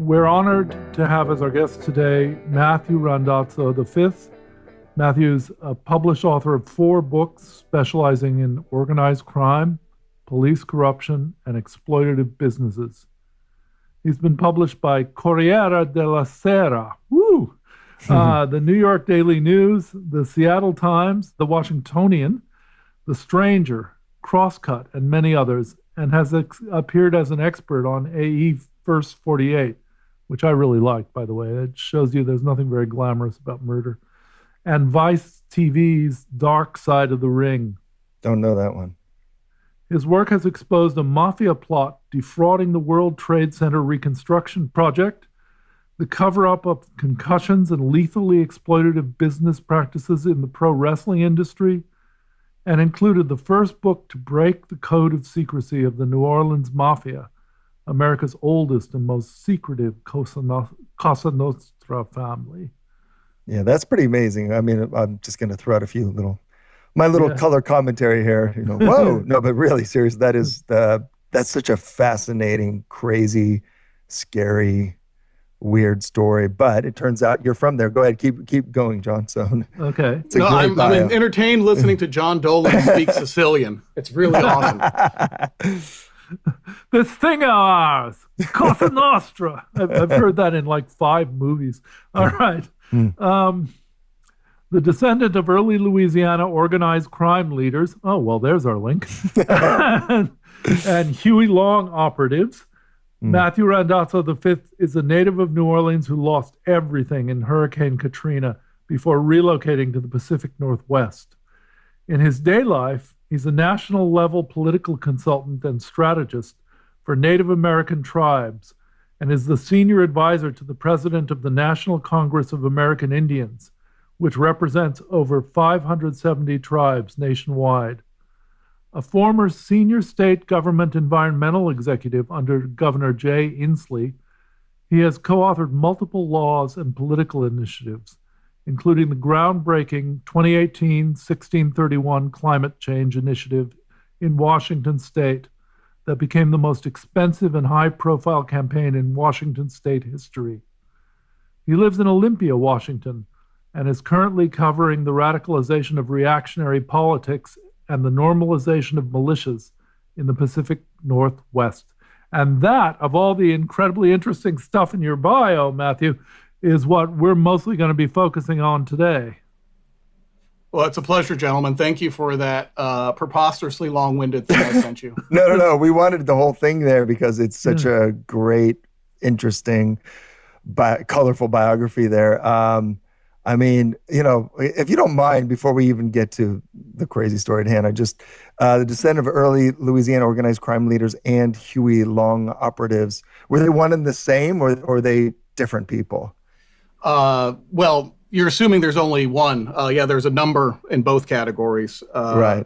We're honored to have as our guest today Matthew Randazzo V. Matthew's a published author of 4 books specializing in organized crime, police corruption, and exploitative businesses. He's been published by Corriere della Sera, the New York Daily News, the Seattle Times, the Washingtonian, the Stranger, Crosscut, and many others, and has appeared as an expert on AE First 48, which I really like, by the way. It shows you there's nothing very glamorous about murder. And Vice TV's Dark Side of the Ring. Don't know that one. His work has exposed a mafia plot defrauding the World Trade Center reconstruction project, the cover-up of concussions and lethally exploitative business practices in the pro wrestling industry, and included the first book to break the code of secrecy of the New Orleans Mafia, America's oldest and most secretive Cosa Nostra family. Yeah, that's pretty amazing. I mean, I'm just going to throw out a few little color commentary here. Whoa, no, but really serious. That's such a fascinating, crazy, scary, weird story. But it turns out you're from there. Go ahead, keep going, John. So okay. I'm entertained listening to John Dolan speak Sicilian. It's really awesome. This thing of ours, Cosa Nostra. I've heard that in like 5 movies. All right. The descendant of early Louisiana organized crime leaders. Oh, well, there's our link. and Huey Long operatives. Matthew Randazzo V is a native of New Orleans who lost everything in Hurricane Katrina before relocating to the Pacific Northwest. In his day life, he's a national-level political consultant and strategist for Native American tribes and is the senior advisor to the president of the National Congress of American Indians, which represents over 570 tribes nationwide. A former senior state government environmental executive under Governor Jay Inslee, he has co-authored multiple laws and political initiatives, including the groundbreaking 2018 1631 Climate Change Initiative in Washington State that became the most expensive and high-profile campaign in Washington State history. He lives in Olympia, Washington, and is currently covering the radicalization of reactionary politics and the normalization of militias in the Pacific Northwest. And that, of all the incredibly interesting stuff in your bio, Matthew, is what we're mostly going to be focusing on today. Well, it's a pleasure, gentlemen. Thank you for that preposterously long-winded thing I sent you. No. We wanted the whole thing there because it's such a great, interesting, colorful biography there. I mean, if you don't mind, before we even get to the crazy story at hand, the descendant of early Louisiana organized crime leaders and Huey Long operatives, were they one and the same or were they different people? Well, you're assuming there's only one. There's a number in both categories. Right.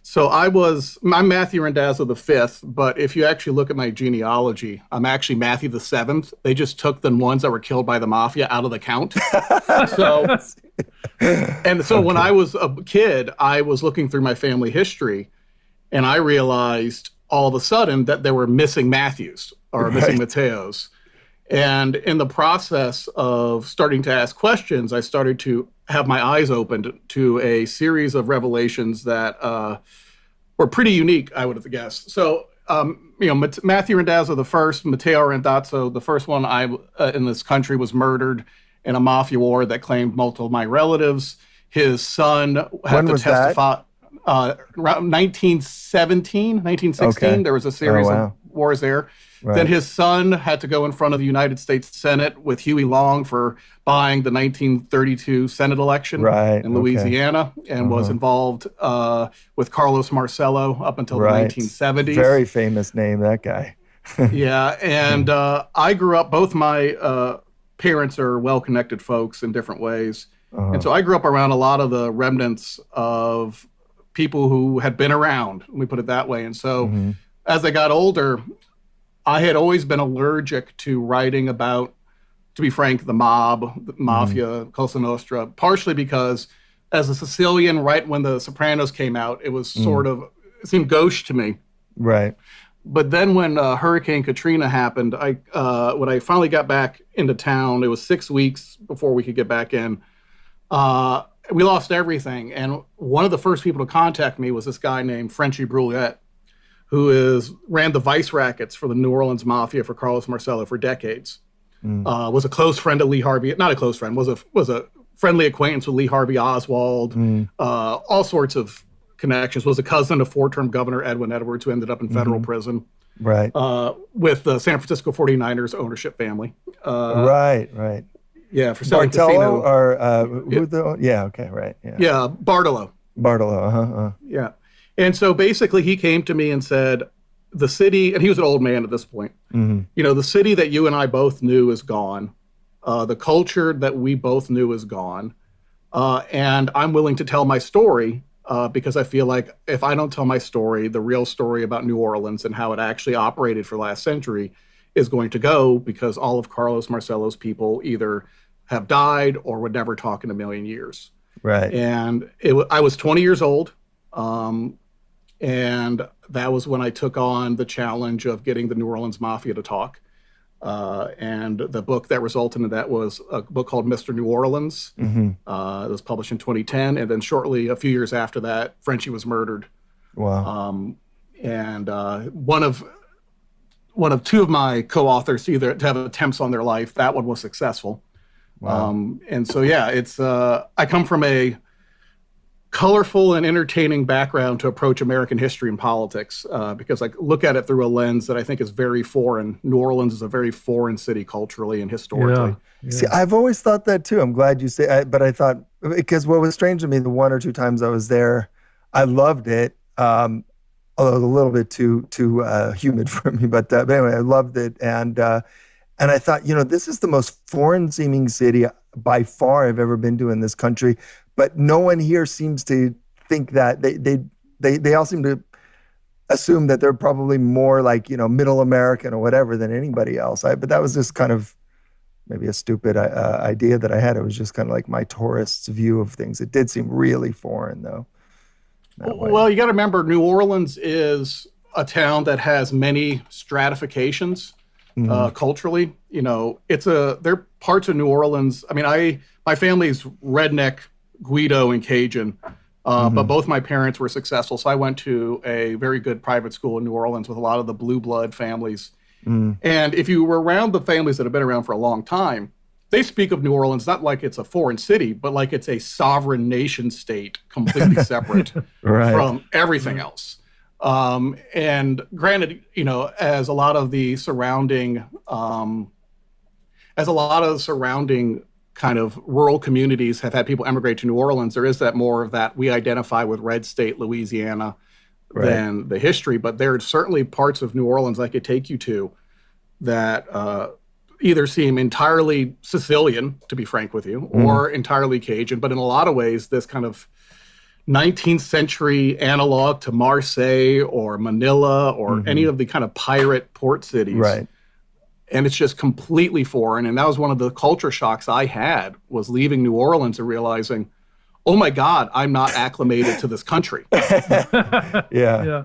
So I'm Matthew Randazzo V, but if you actually look at my genealogy, I'm actually Matthew VII. They just took the ones that were killed by the Mafia out of the count. So when I was a kid, I was looking through my family history, and I realized all of a sudden that there were missing Matthews or missing Mateos. And in the process of starting to ask questions, I started to have my eyes opened to a series of revelations that were pretty unique, I would have guessed. So, Matthew Randazzo I, Matteo Randazzo, the first one in this country, was murdered in a mafia war that claimed multiple of my relatives. His son had to testify. Around 1916, there was a series of wars there. Right. Then his son had to go in front of the United States Senate with Huey Long for buying the 1932 Senate election in Louisiana and was involved with Carlos Marcello up until the 1970s. Very famous name, that guy. Yeah, and I grew up, both my parents are well-connected folks in different ways. And so I grew up around a lot of the remnants of people who had been around, let me put it that way. And so as I got older, I had always been allergic to writing about, to be frank, the mob, the Mafia, Cosa Nostra, partially because as a Sicilian, right when The Sopranos came out, it was it seemed gauche to me. Right. But then when Hurricane Katrina happened, when I finally got back into town, it was 6 weeks before we could get back in. We lost everything. And one of the first people to contact me was this guy named Frenchy Brouillette, who ran the vice rackets for the New Orleans Mafia for Carlos Marcello for decades. Was a close friend of Lee Harvey, not a close friend, was a friendly acquaintance with Lee Harvey Oswald, all sorts of connections, was a cousin of four-term Governor Edwin Edwards, who ended up in federal prison. Right. With the San Francisco 49ers ownership family. Right. Yeah, for selling Bartello casino. or okay, right. Yeah, Bartello. Bartello, Yeah. And so basically he came to me and said, the city, and he was an old man at this point, the city that you and I both knew is gone. The culture that we both knew is gone. And I'm willing to tell my story because I feel like if I don't tell my story, the real story about New Orleans and how it actually operated for last century is going to go, because all of Carlos Marcello's people either have died or would never talk in a million years. Right. And I was 20 years old. And that was when I took on the challenge of getting the New Orleans Mafia to talk. And the book that resulted in that was a book called Mr. New Orleans. It was published in 2010. And then shortly, a few years after that, Frenchie was murdered. Wow. And one of two of my co-authors to have attempts on their life, that one was successful. Wow. And so, it's I come from a colorful and entertaining background to approach American history and politics because I look at it through a lens that I think is very foreign. New Orleans is a very foreign city culturally and historically. Yeah. See, I've always thought that too. I'm glad you say, but I thought, because what was strange to me, the one or two times I was there, I loved it. Although it was a little bit too humid for me, but anyway, I loved it. And I thought, this is the most foreign seeming city by far I've ever been to in this country. But no one here seems to think that. They all seem to assume that they're probably more like, middle American or whatever than anybody else. But that was just kind of maybe a stupid idea that I had. It was just kind of like my tourist's view of things. It did seem really foreign, though. Well, you got to remember, New Orleans is a town that has many stratifications culturally. There are parts of New Orleans. I mean, my family's redneck, Guido and Cajun, but both my parents were successful. So I went to a very good private school in New Orleans with a lot of the blue blood families. And if you were around the families that have been around for a long time, they speak of New Orleans not like it's a foreign city, but like it's a sovereign nation state, completely separate from everything else. And granted, as a lot of the surrounding kind of rural communities have had people emigrate to New Orleans, there is that more of that we identify with red state Louisiana than the history. But there are certainly parts of New Orleans I could take you to that either seem entirely Sicilian, to be frank with you, or entirely Cajun. But in a lot of ways, this kind of 19th century analog to Marseille or Manila or any of the kind of pirate port cities. Right. And it's just completely foreign. And that was one of the culture shocks I had, was leaving New Orleans and realizing, oh my God, I'm not acclimated to this country. Yeah.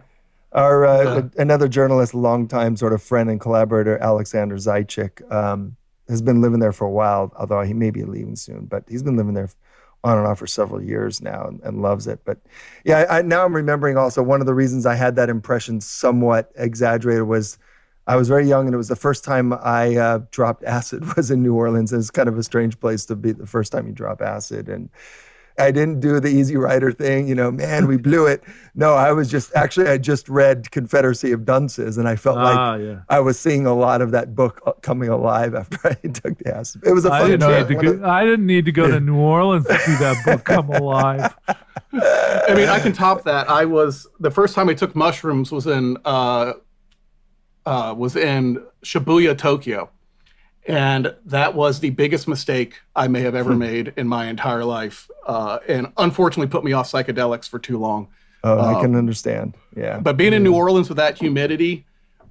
Our another journalist, longtime sort of friend and collaborator, Alexander Zajcik, has been living there for a while, although he may be leaving soon, but he's been living there on and off for several years now and loves it. But now I'm remembering also one of the reasons I had that impression somewhat exaggerated was I was very young, and it was the first time I dropped acid was in New Orleans. It's kind of a strange place to be the first time you drop acid. And I didn't do the Easy Rider thing, man, we blew it. No, I just read Confederacy of Dunces, and I felt like I was seeing a lot of that book coming alive after I took the acid. It was a fun trip. I didn't need to go to New Orleans to see that book come alive. I mean, I can top that. The first time I took mushrooms was in Shibuya, Tokyo. And that was the biggest mistake I may have ever made in my entire life. And unfortunately put me off psychedelics for too long. Oh, I can understand. Yeah. But being in New Orleans with that humidity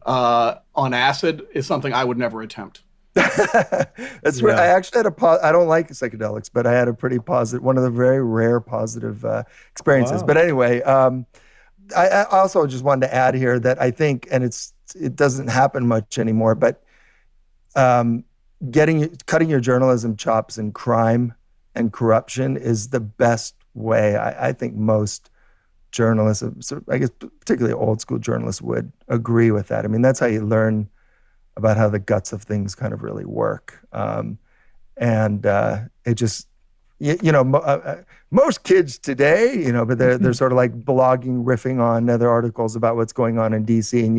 on acid is something I would never attempt. That's right. I actually had I don't like psychedelics, but I had a pretty positive, one of the very rare positive experiences. Wow. But anyway, I also just wanted to add here that I think, and it's it doesn't happen much anymore. But cutting your journalism chops in crime and corruption is the best way. I think most journalists, so I guess particularly old school journalists, would agree with that. I mean, that's how you learn about how the guts of things kind of really work. It just, most kids today, but they're sort of like blogging, riffing on other articles about what's going on in DC, and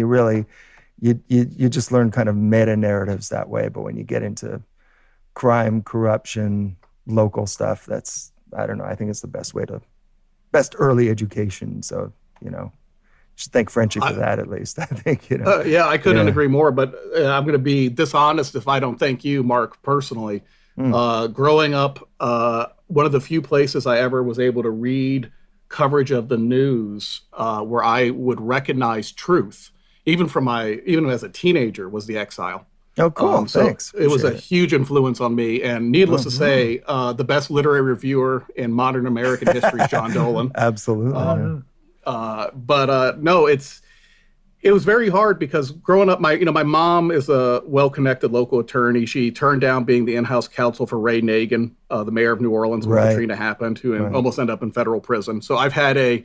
you just learn kind of meta narratives that way. But when you get into crime, corruption, local stuff, I don't know. I think it's the best early education. So, should thank Frenchie for that, at least. I think, Yeah, I couldn't agree more, but I'm going to be dishonest if I don't thank you, Mark, personally. Growing up, one of the few places I ever was able to read coverage of the news where I would recognize truth, even as a teenager, was the Exile. Oh, cool. Thanks. It was a huge influence on me. And needless to say, the best literary reviewer in modern American history is John Dolan. Absolutely. No, it was very hard because growing up, my mom is a well-connected local attorney. She turned down being the in-house counsel for Ray Nagin, the mayor of New Orleans when Katrina happened, who almost ended up in federal prison. So I've had a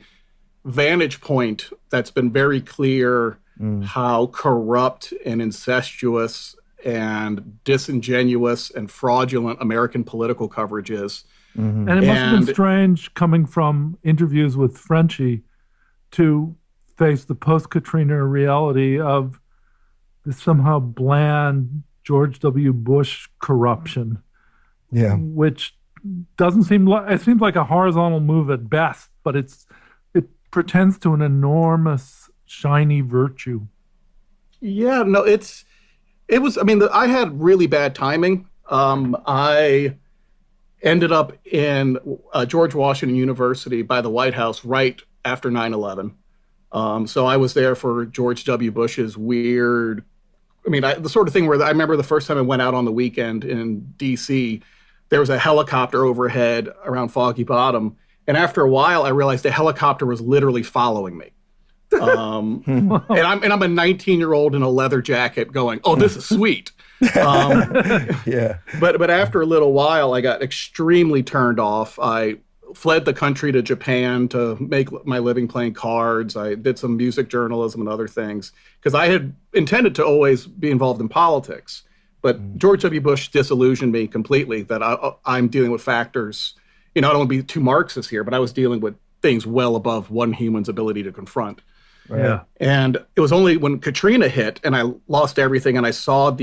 vantage point that's been very clear how corrupt and incestuous and disingenuous and fraudulent American political coverage is. And it must have been strange coming from interviews with Frenchie to face the post-Katrina reality of this somehow bland George W. Bush corruption. Yeah. Which doesn't seem like, it seems like a horizontal move at best, but it pretends to an enormous shiny virtue. Yeah, no, I had really bad timing. I ended up in George Washington University by the White House right after 9/11. So I was there for George W. Bush's weird, the sort of thing where I remember the first time I went out on the weekend in D.C., there was a helicopter overhead around Foggy Bottom. And after a while, I realized the helicopter was literally following me. And I'm a 19-year-old in a leather jacket going, oh, this is sweet. Yeah. But after a little while, I got extremely turned off. I fled the country to Japan to make my living playing cards. I did some music journalism and other things because I had intended to always be involved in politics. But George W. Bush disillusioned me completely that I'm dealing with factors. I don't want to be too Marxist here, but I was dealing with things well above one human's ability to confront. Right. Yeah. And it was only when Katrina hit and I lost everything and I saw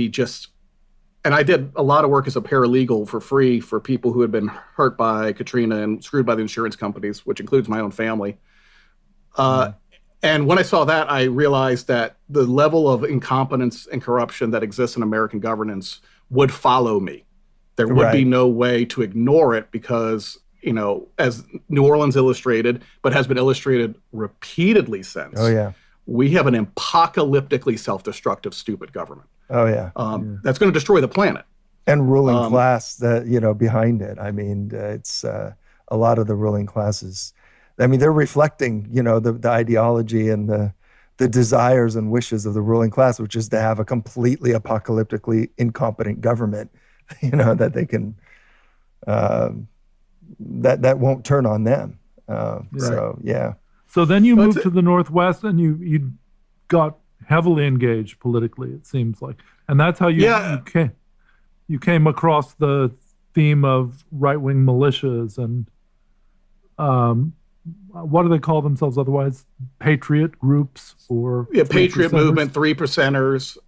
and I did a lot of work as a paralegal for free for people who had been hurt by Katrina and screwed by the insurance companies, which includes my own family. And when I saw that, I realized that the level of incompetence and corruption that exists in American governance would follow me. There would be no way to ignore it because, as New Orleans illustrated, but has been illustrated repeatedly since. Oh, yeah. We have an apocalyptically self-destructive, stupid government. Oh, yeah. That's going to destroy the planet. And ruling class that, behind it. It's a lot of the ruling classes. They're reflecting, the ideology and the desires and wishes of the ruling class, which is to have a completely apocalyptically incompetent government, that they can, that won't turn on them. So, yeah. So then you moved to the Northwest and you got heavily engaged politically, it seems like. And that's how you came across the theme of right-wing militias and what do they call themselves otherwise? Patriot groups or Patriot movement, 3%ers.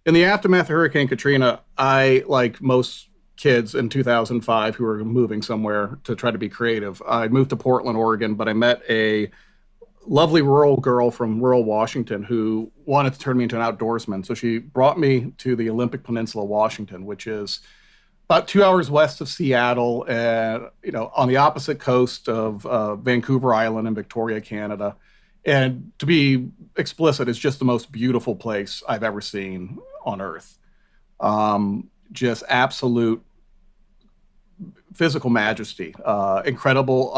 In the aftermath of Hurricane Katrina, I, like most kids in 2005 who were moving somewhere to try to be creative, I moved to Portland, Oregon, but I met a lovely rural girl from rural Washington who wanted to turn me into an outdoorsman. So she brought me to the Olympic Peninsula, Washington, which is about 2 hours west of Seattle, and on the opposite coast of Vancouver Island in Victoria, Canada. And to be explicit, it's just the most beautiful place I've ever seen on Earth. Just absolute physical majesty, incredible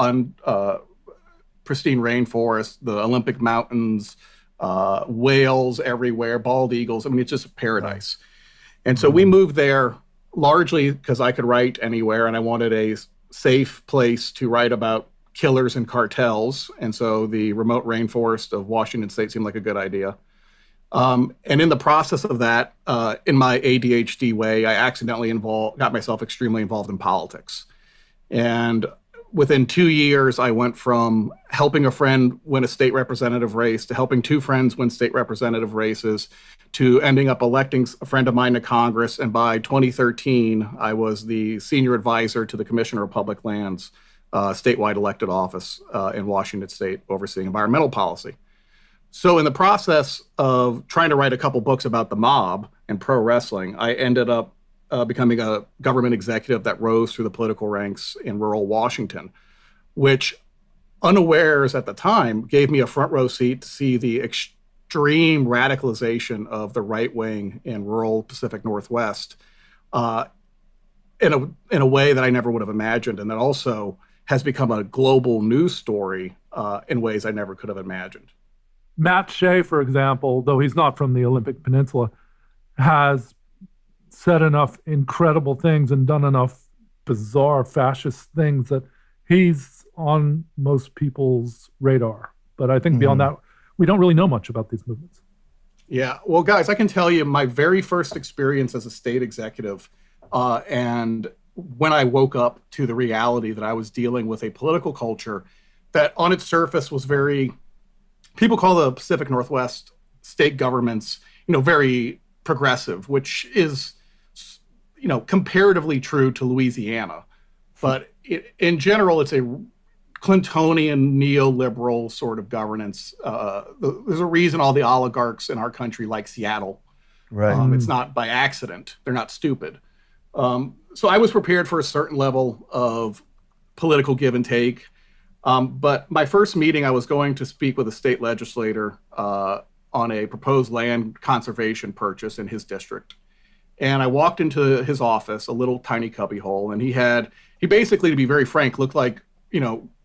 pristine rainforest, the Olympic Mountains, whales everywhere, bald eagles. I mean, it's just a paradise. And so we moved there largely because I could write anywhere, and I wanted a safe place to write about killers and cartels. And so the remote rainforest of Washington State seemed like a good idea. And in the process of that, in my ADHD way, I accidentally got myself extremely involved in politics. And within 2 years, I went from helping a friend win a state representative race to helping 2 friends win state representative races to ending up electing a friend of mine to Congress. And by 2013, I was the senior advisor to the Commissioner of Public Lands, statewide elected office in Washington State, overseeing environmental policy. So in the process of trying to write a couple books about the mob and pro wrestling, I ended up becoming a government executive that rose through the political ranks in rural Washington, which, unawares at the time, gave me a front row seat to see the extreme radicalization of the right wing in rural Pacific Northwest in a way that I never would have imagined, and that also has become a global news story in ways I never could have imagined. Matt Shea, for example, though he's not from the Olympic Peninsula, has said enough incredible things and done enough bizarre fascist things that he's on most people's radar. But I think beyond that, we don't really know much about these movements. Yeah. Well, guys, I can tell you my very first experience as a state executive, and when I woke up to the reality that I was dealing with a political culture that on its surface was people call the Pacific Northwest state governments, very progressive, which is, comparatively true to Louisiana. But in general, it's a Clintonian neoliberal sort of governance. There's a reason all the oligarchs in our country like Seattle. Right. It's not by accident. They're not stupid. So I was prepared for a certain level of political give and take. But my first meeting, I was going to speak with a state legislator on a proposed land conservation purchase in his district. And I walked into his office, a little tiny cubbyhole, and he basically, to be very frank, looked like,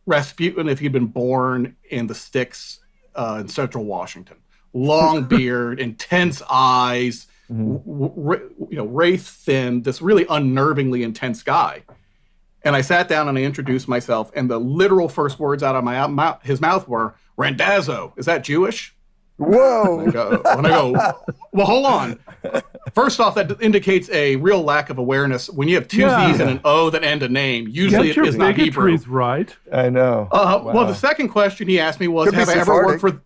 Rasputin if he'd been born in the sticks in central Washington. Long beard, intense eyes, wraith thin, this really unnervingly intense guy. And I sat down and I introduced myself, and the literal first words out of his mouth were, "Randazzo, is that Jewish?" Whoa. And I go, well, hold on. First off, that indicates a real lack of awareness. When you have two Z's and an O that end a name, usually it is not Hebrew. Right. I know. Well, the second question he asked me was, have I ever worked for...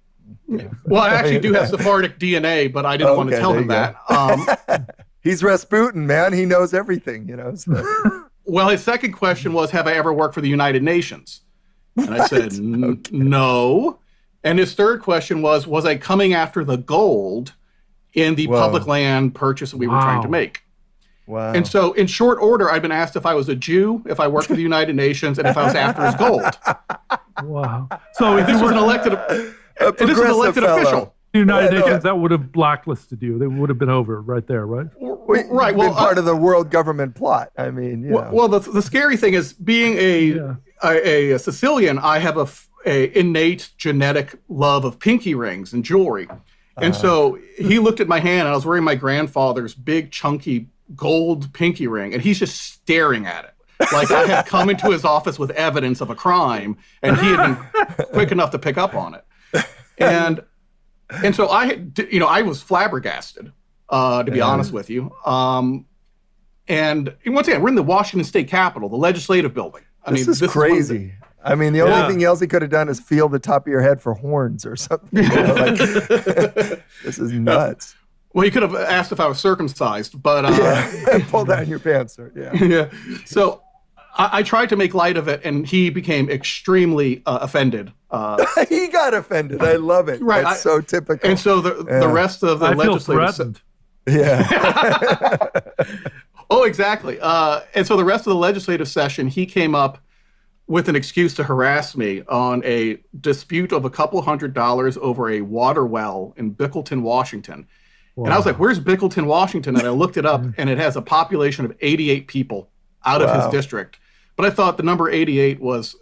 Well, I actually do have Sephardic DNA, but I didn't want to tell him that. He's Rasputin, man. He knows everything, So. Well, his second question was, have I ever worked for the United Nations? And I said, no. And his third question was I coming after the gold in the public land purchase that we were trying to make? Wow. And so in short order, I'd been asked if I was a Jew, if I worked for the United Nations, and if I was after his gold. Wow. So this was an elected official. The United Nations, that would have blacklisted you. They would have been over right there, right? Right. Well, part of the world government plot. I mean, Well, the scary thing is, being a Sicilian, I have a innate genetic love of pinky rings and jewelry. And so he looked at my hand, and I was wearing my grandfather's big, chunky gold pinky ring, and he's just staring at it. Like I had come into his office with evidence of a crime, and he had been quick enough to pick up on it. And so I was flabbergasted, to be honest with you. And once again, we're in the Washington State Capitol, the legislative building. This is crazy. The only thing else he could have done is feel the top of your head for horns or something. This is nuts. Well, he could have asked if I was circumcised, but pull down your pants. So I tried to make light of it, and he became extremely offended. He got offended. I love it. Right, That's so typical. And so the rest of the legislative... Oh, exactly. And so the rest of the legislative session, he came up with an excuse to harass me on a dispute of a couple $100 over a water well in Bickleton, Washington. Wow. And I was like, where's Bickleton, Washington? And I looked it up, and it has a population of 88 people out of his district. But I thought the number 88 was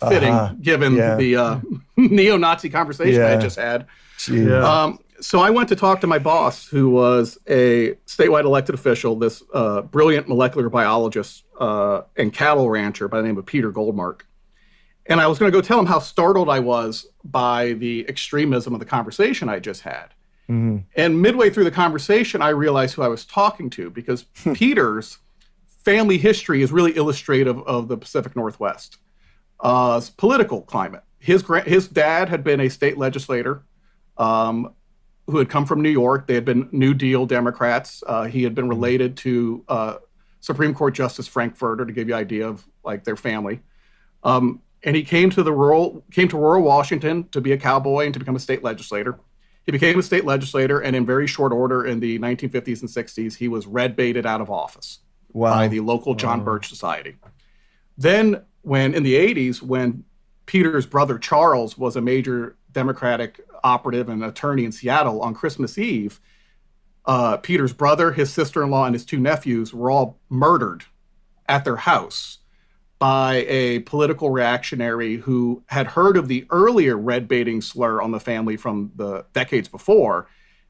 fitting, given the neo-Nazi conversation I just had. Yeah. So I went to talk to my boss, who was a statewide elected official, this brilliant molecular biologist and cattle rancher by the name of Peter Goldmark. And I was going to go tell him how startled I was by the extremism of the conversation I just had. Mm-hmm. And midway through the conversation, I realized who I was talking to, because Peter's family history is really illustrative of the Pacific Northwest. Political climate. His dad had been a state legislator who had come from New York. They had been New Deal Democrats. He had been related to Supreme Court Justice Frankfurter, to give you an idea of like their family. And he came to rural Washington to be a cowboy and to become a state legislator. He became a state legislator, and in very short order in the 1950s and 60s, he was red-baited out of office by the local John Birch Society. Then in the 80s, when Peter's brother Charles was a major Democratic operative and attorney in Seattle, on Christmas Eve, Peter's brother, his sister-in-law, and his two nephews were all murdered at their house by a political reactionary who had heard of the earlier red baiting slur on the family from the decades before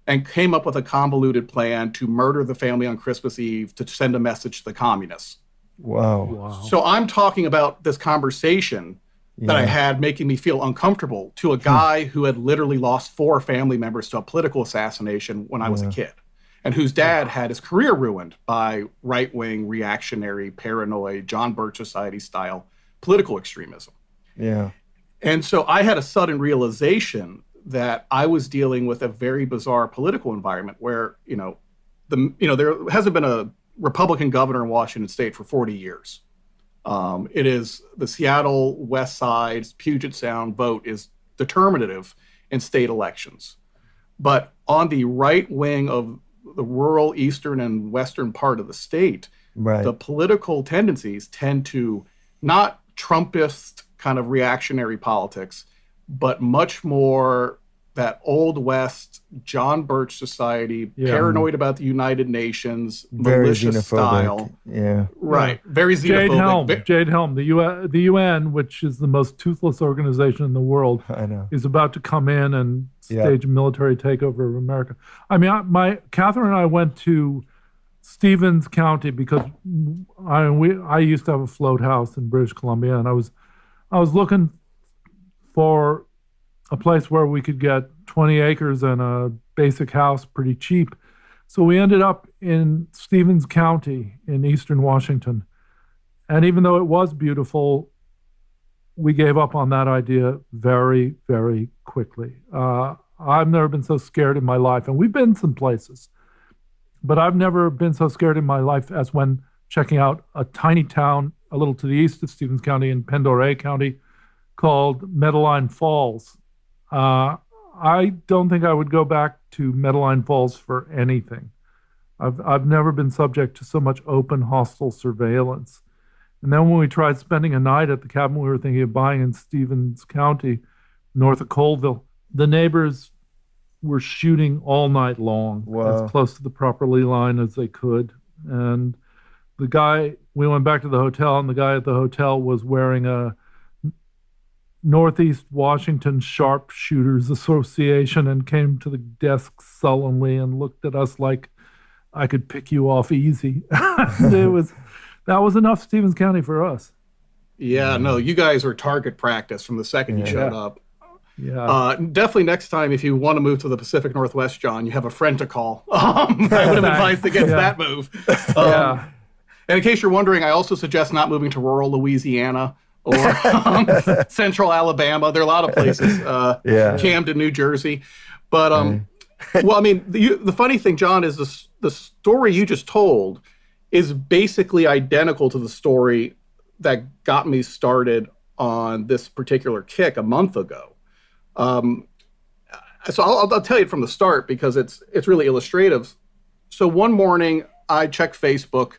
and came up with a convoluted plan to murder the family on Christmas Eve to send a message to the communists. Wow. So I'm talking about this conversation that I had making me feel uncomfortable to a guy who had literally lost 4 family members to a political assassination when I was a kid, and whose dad had his career ruined by right-wing, reactionary, paranoid, John Birch Society style political extremism. Yeah. And so I had a sudden realization that I was dealing with a very bizarre political environment where, there hasn't been a Republican governor in Washington State for 40 years. It is the Seattle West Side, Puget Sound vote is determinative in state elections. But on the right wing of the rural eastern and western part of the state, the political tendencies tend to not Trumpist kind of reactionary politics, but much more that Old West, John Birch Society, paranoid about the United Nations, very malicious style. Yeah. Right. Very xenophobic. Jade Helm, the UN, which is the most toothless organization in the world, I know, is about to come in and stage a military takeover of America. I mean, Catherine and I went to Stevens County because I used to have a float house in British Columbia, and I was looking for a place where we could get 20 acres and a basic house pretty cheap. So we ended up in Stevens County in eastern Washington. And even though it was beautiful, we gave up on that idea very, very quickly. I've never been so scared in my life, and we've been some places, but I've never been so scared in my life as when checking out a tiny town a little to the east of Stevens County in Pend County called Medline Falls. I don't think I would go back to Medline Falls for anything. I've never been subject to so much open, hostile surveillance. And then when we tried spending a night at the cabin we were thinking of buying in Stevens County, north of Colville, the neighbors were shooting all night long, as close to the property line as they could. And we went back to the hotel, and the guy at the hotel was wearing a Northeast Washington Sharpshooters Association and came to the desk sullenly and looked at us like I could pick you off easy. That was enough Stevens County for us. Yeah, no, you guys were target practice from the second you showed up. Yeah. Definitely next time, if you want to move to the Pacific Northwest, John, you have a friend to call. I would have advised against that move. And in case you're wondering, I also suggest not moving to rural Louisiana or central Alabama. There are a lot of places, Camden, New Jersey. But, well, I mean, the funny thing, John, is the story you just told is basically identical to the story that got me started on this particular kick a month ago. So I'll tell you from the start because it's really illustrative. So one morning I checked Facebook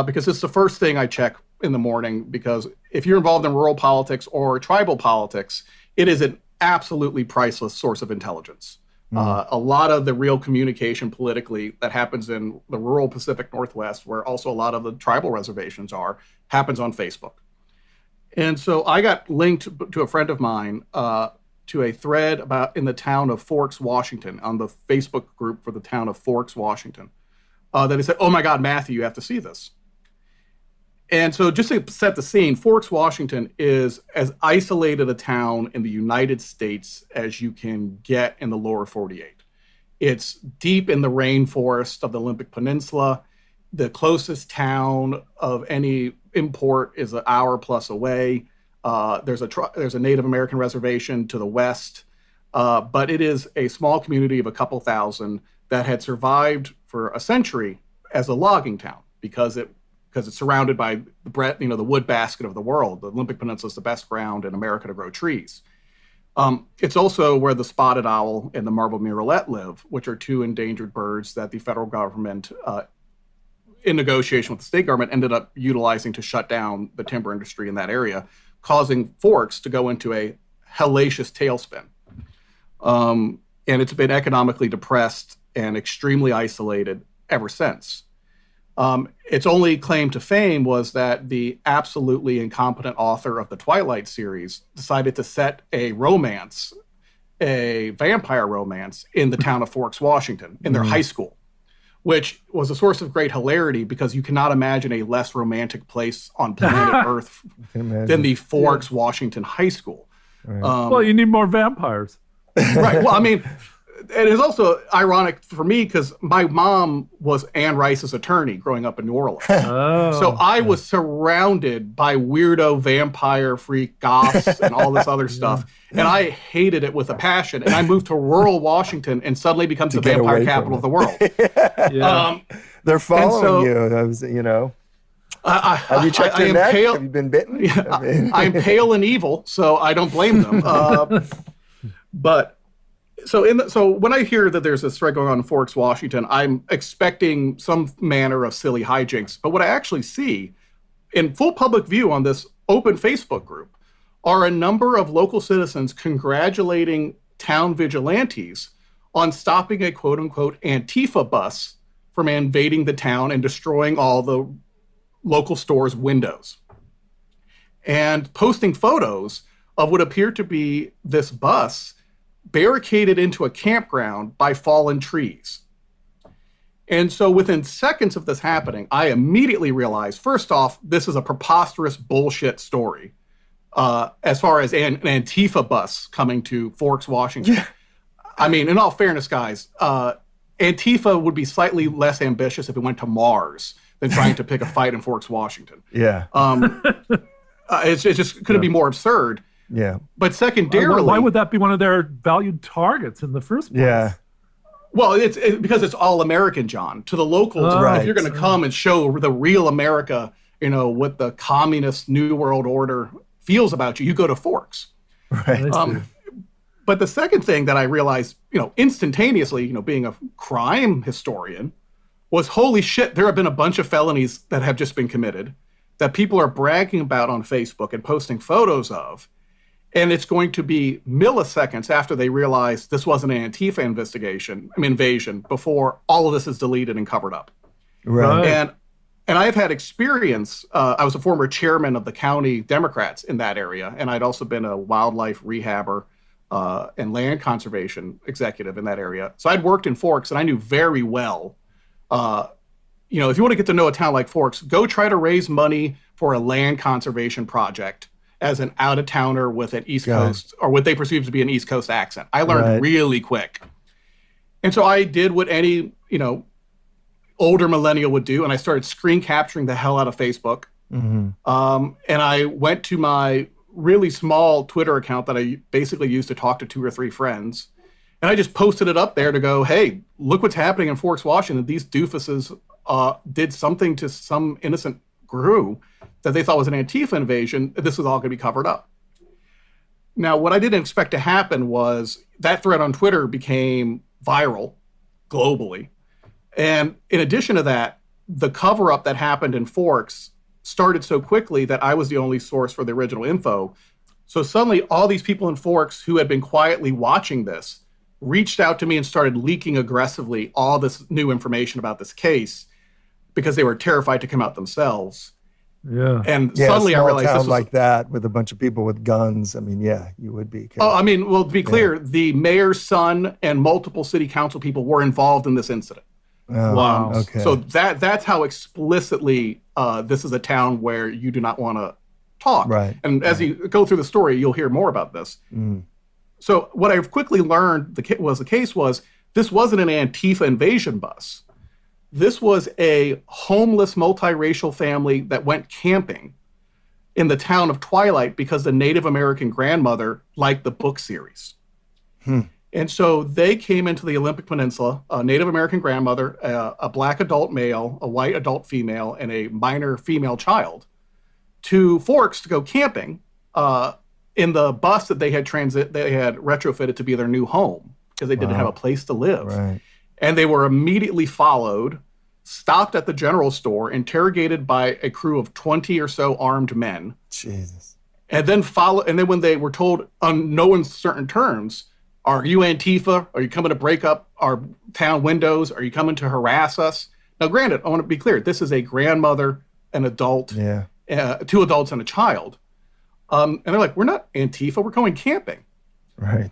because it's the first thing I check in the morning, because if you're involved in rural politics or tribal politics, it is an absolutely priceless source of intelligence. A lot of the real communication politically that happens in the rural Pacific Northwest, where also a lot of the tribal reservations are, happens on Facebook. And so I got linked to a friend of mine to a thread about in the town of Forks, Washington, on the Facebook group for the town of Forks, Washington, that he said, "Oh my God, Matthew, you have to see this." And so just to set the scene, Forks, Washington is as isolated a town in the United States as you can get in the lower 48. It's deep in the rainforest of the Olympic Peninsula. The closest town of any import is an hour plus away. There's a Native American reservation to the west, but it is a small community of a couple thousand that had survived for a century as a logging town because it's surrounded by the wood basket of the world. The Olympic Peninsula is the best ground in America to grow trees. It's also where the spotted owl and the marble murrelet live, which are two endangered birds that the federal government, in negotiation with the state government, ended up utilizing to shut down the timber industry in that area, causing Forks to go into a hellacious tailspin. And it's been economically depressed and extremely isolated ever since. Its only claim to fame was that the absolutely incompetent author of the Twilight series decided to set a vampire romance in the town of Forks, Washington, in their high school, which was a source of great hilarity because you cannot imagine a less romantic place on planet Earth than the Forks, Washington High School. Right. Well, you need more vampires. Right. Well, I mean, it is also ironic for me because my mom was Anne Rice's attorney growing up in New Orleans. So I was surrounded by weirdo vampire freak goths and all this other stuff. And I hated it with a passion. And I moved to rural Washington and suddenly becomes the vampire capital of the world. They're following you. That was, have you checked your neck? Pale, have you been bitten? I'm pale and evil, so I don't blame them. So when I hear that there's this thread going on in Forks, Washington, I'm expecting some manner of silly hijinks. But what I actually see in full public view on this open Facebook group are a number of local citizens congratulating town vigilantes on stopping a quote-unquote Antifa bus from invading the town and destroying all the local stores' windows. And posting photos of what appeared to be this bus barricaded into a campground by fallen trees. And so within seconds of this happening, I immediately realized, first off, this is a preposterous bullshit story as far as an Antifa bus coming to Forks, Washington. Yeah. I mean, in all fairness, guys, Antifa would be slightly less ambitious if it went to Mars than trying to pick a fight in Forks, Washington. Yeah. It's just couldn't be more absurd. Yeah. But secondarily, why would that be one of their valued targets in the first place? Yeah. Well, it's because it's all American, John. To the locals, if you're going to come and show the real America, what the communist New World Order feels about you, you go to Forks. Right. But the second thing that I realized, instantaneously, being a crime historian, was holy shit, there have been a bunch of felonies that have just been committed that people are bragging about on Facebook and posting photos of. And it's going to be milliseconds after they realize this wasn't an Antifa invasion before all of this is deleted and covered up. Right. And I've had experience. I was a former chairman of the county Democrats in that area, and I'd also been a wildlife rehabber and land conservation executive in that area. So I'd worked in Forks, and I knew very well, if you want to get to know a town like Forks, go try to raise money for a land conservation project as an out-of-towner with an East Coast, or what they perceive to be an East Coast accent. I learned really quick. And so I did what any, older millennial would do, and I started screen capturing the hell out of Facebook. Mm-hmm. And I went to my really small Twitter account that I basically used to talk to 2 or 3 friends. And I just posted it up there to go, hey, look what's happening in Forks, Washington. These doofuses did something to some innocent crew that they thought was an Antifa invasion. This was all going to be covered up. Now, what I didn't expect to happen was that thread on Twitter became viral globally. And in addition to that, the cover-up that happened in Forks started so quickly that I was the only source for the original info. So suddenly, all these people in Forks who had been quietly watching this reached out to me and started leaking aggressively all this new information about this case because they were terrified to come out themselves. Yeah. And Yeah, suddenly a I small realized town this was like that with a bunch of people with guns. I mean, yeah, you would be. Oh, I mean, well, to be clear, the mayor's son and multiple city council people were involved in this incident. Oh, Wow. Okay. So that's how explicitly this is a town where you do not want to talk. Right. And as you go through the story, you'll hear more about this. So what I've quickly learned the case was this wasn't an Antifa invasion bus. This was a homeless multiracial family that went camping in the town of Twilight because the Native American grandmother liked the book series. And so they came into the Olympic Peninsula, a Native American grandmother, a black adult male, a white adult female, and a minor female child to Forks to go camping in the bus that they had retrofitted to be their new home because they didn't have a place to live. Right. And they were immediately followed, stopped at the general store, interrogated by a crew of 20 or so armed men. Jesus. And then when they were told on no uncertain terms, are you Antifa? Are you coming to break up our town windows? Are you coming to harass us? Now, granted, I want to be clear. This is a grandmother, an adult, 2 adults, and a child. And they're like, we're not Antifa. We're going camping. Right.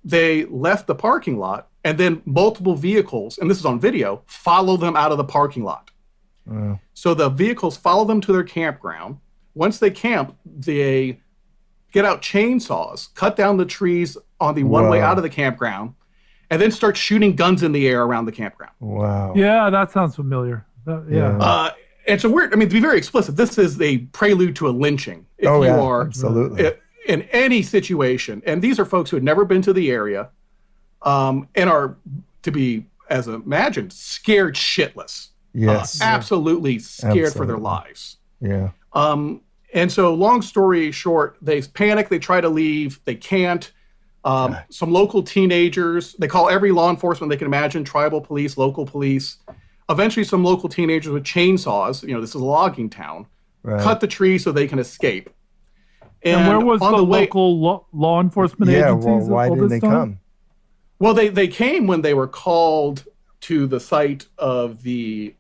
They left the parking lot, and then multiple vehicles, and this is on video, follow them out of the parking lot. So the vehicles follow them to their campground. Once they camp, they get out chainsaws, cut down the trees on the one way out of the campground, and then start shooting guns in the air around the campground. Wow. Yeah, that sounds familiar. And so to be very explicit, this is a prelude to a lynching. If you are absolutely. In any situation. And these are folks who had never been to the area and are, to be, as imagined, scared shitless. Yes. Absolutely scared for their lives. Yeah. And so long story short, they panic, they try to leave, they can't. Some local teenagers, they call every law enforcement they can imagine, tribal police, local police. Eventually some local teenagers with chainsaws, this is a logging town, cut the tree so they can escape. And where was the local law enforcement agencies? Yeah, well, why didn't they come? Well, they came when they were called to the site of the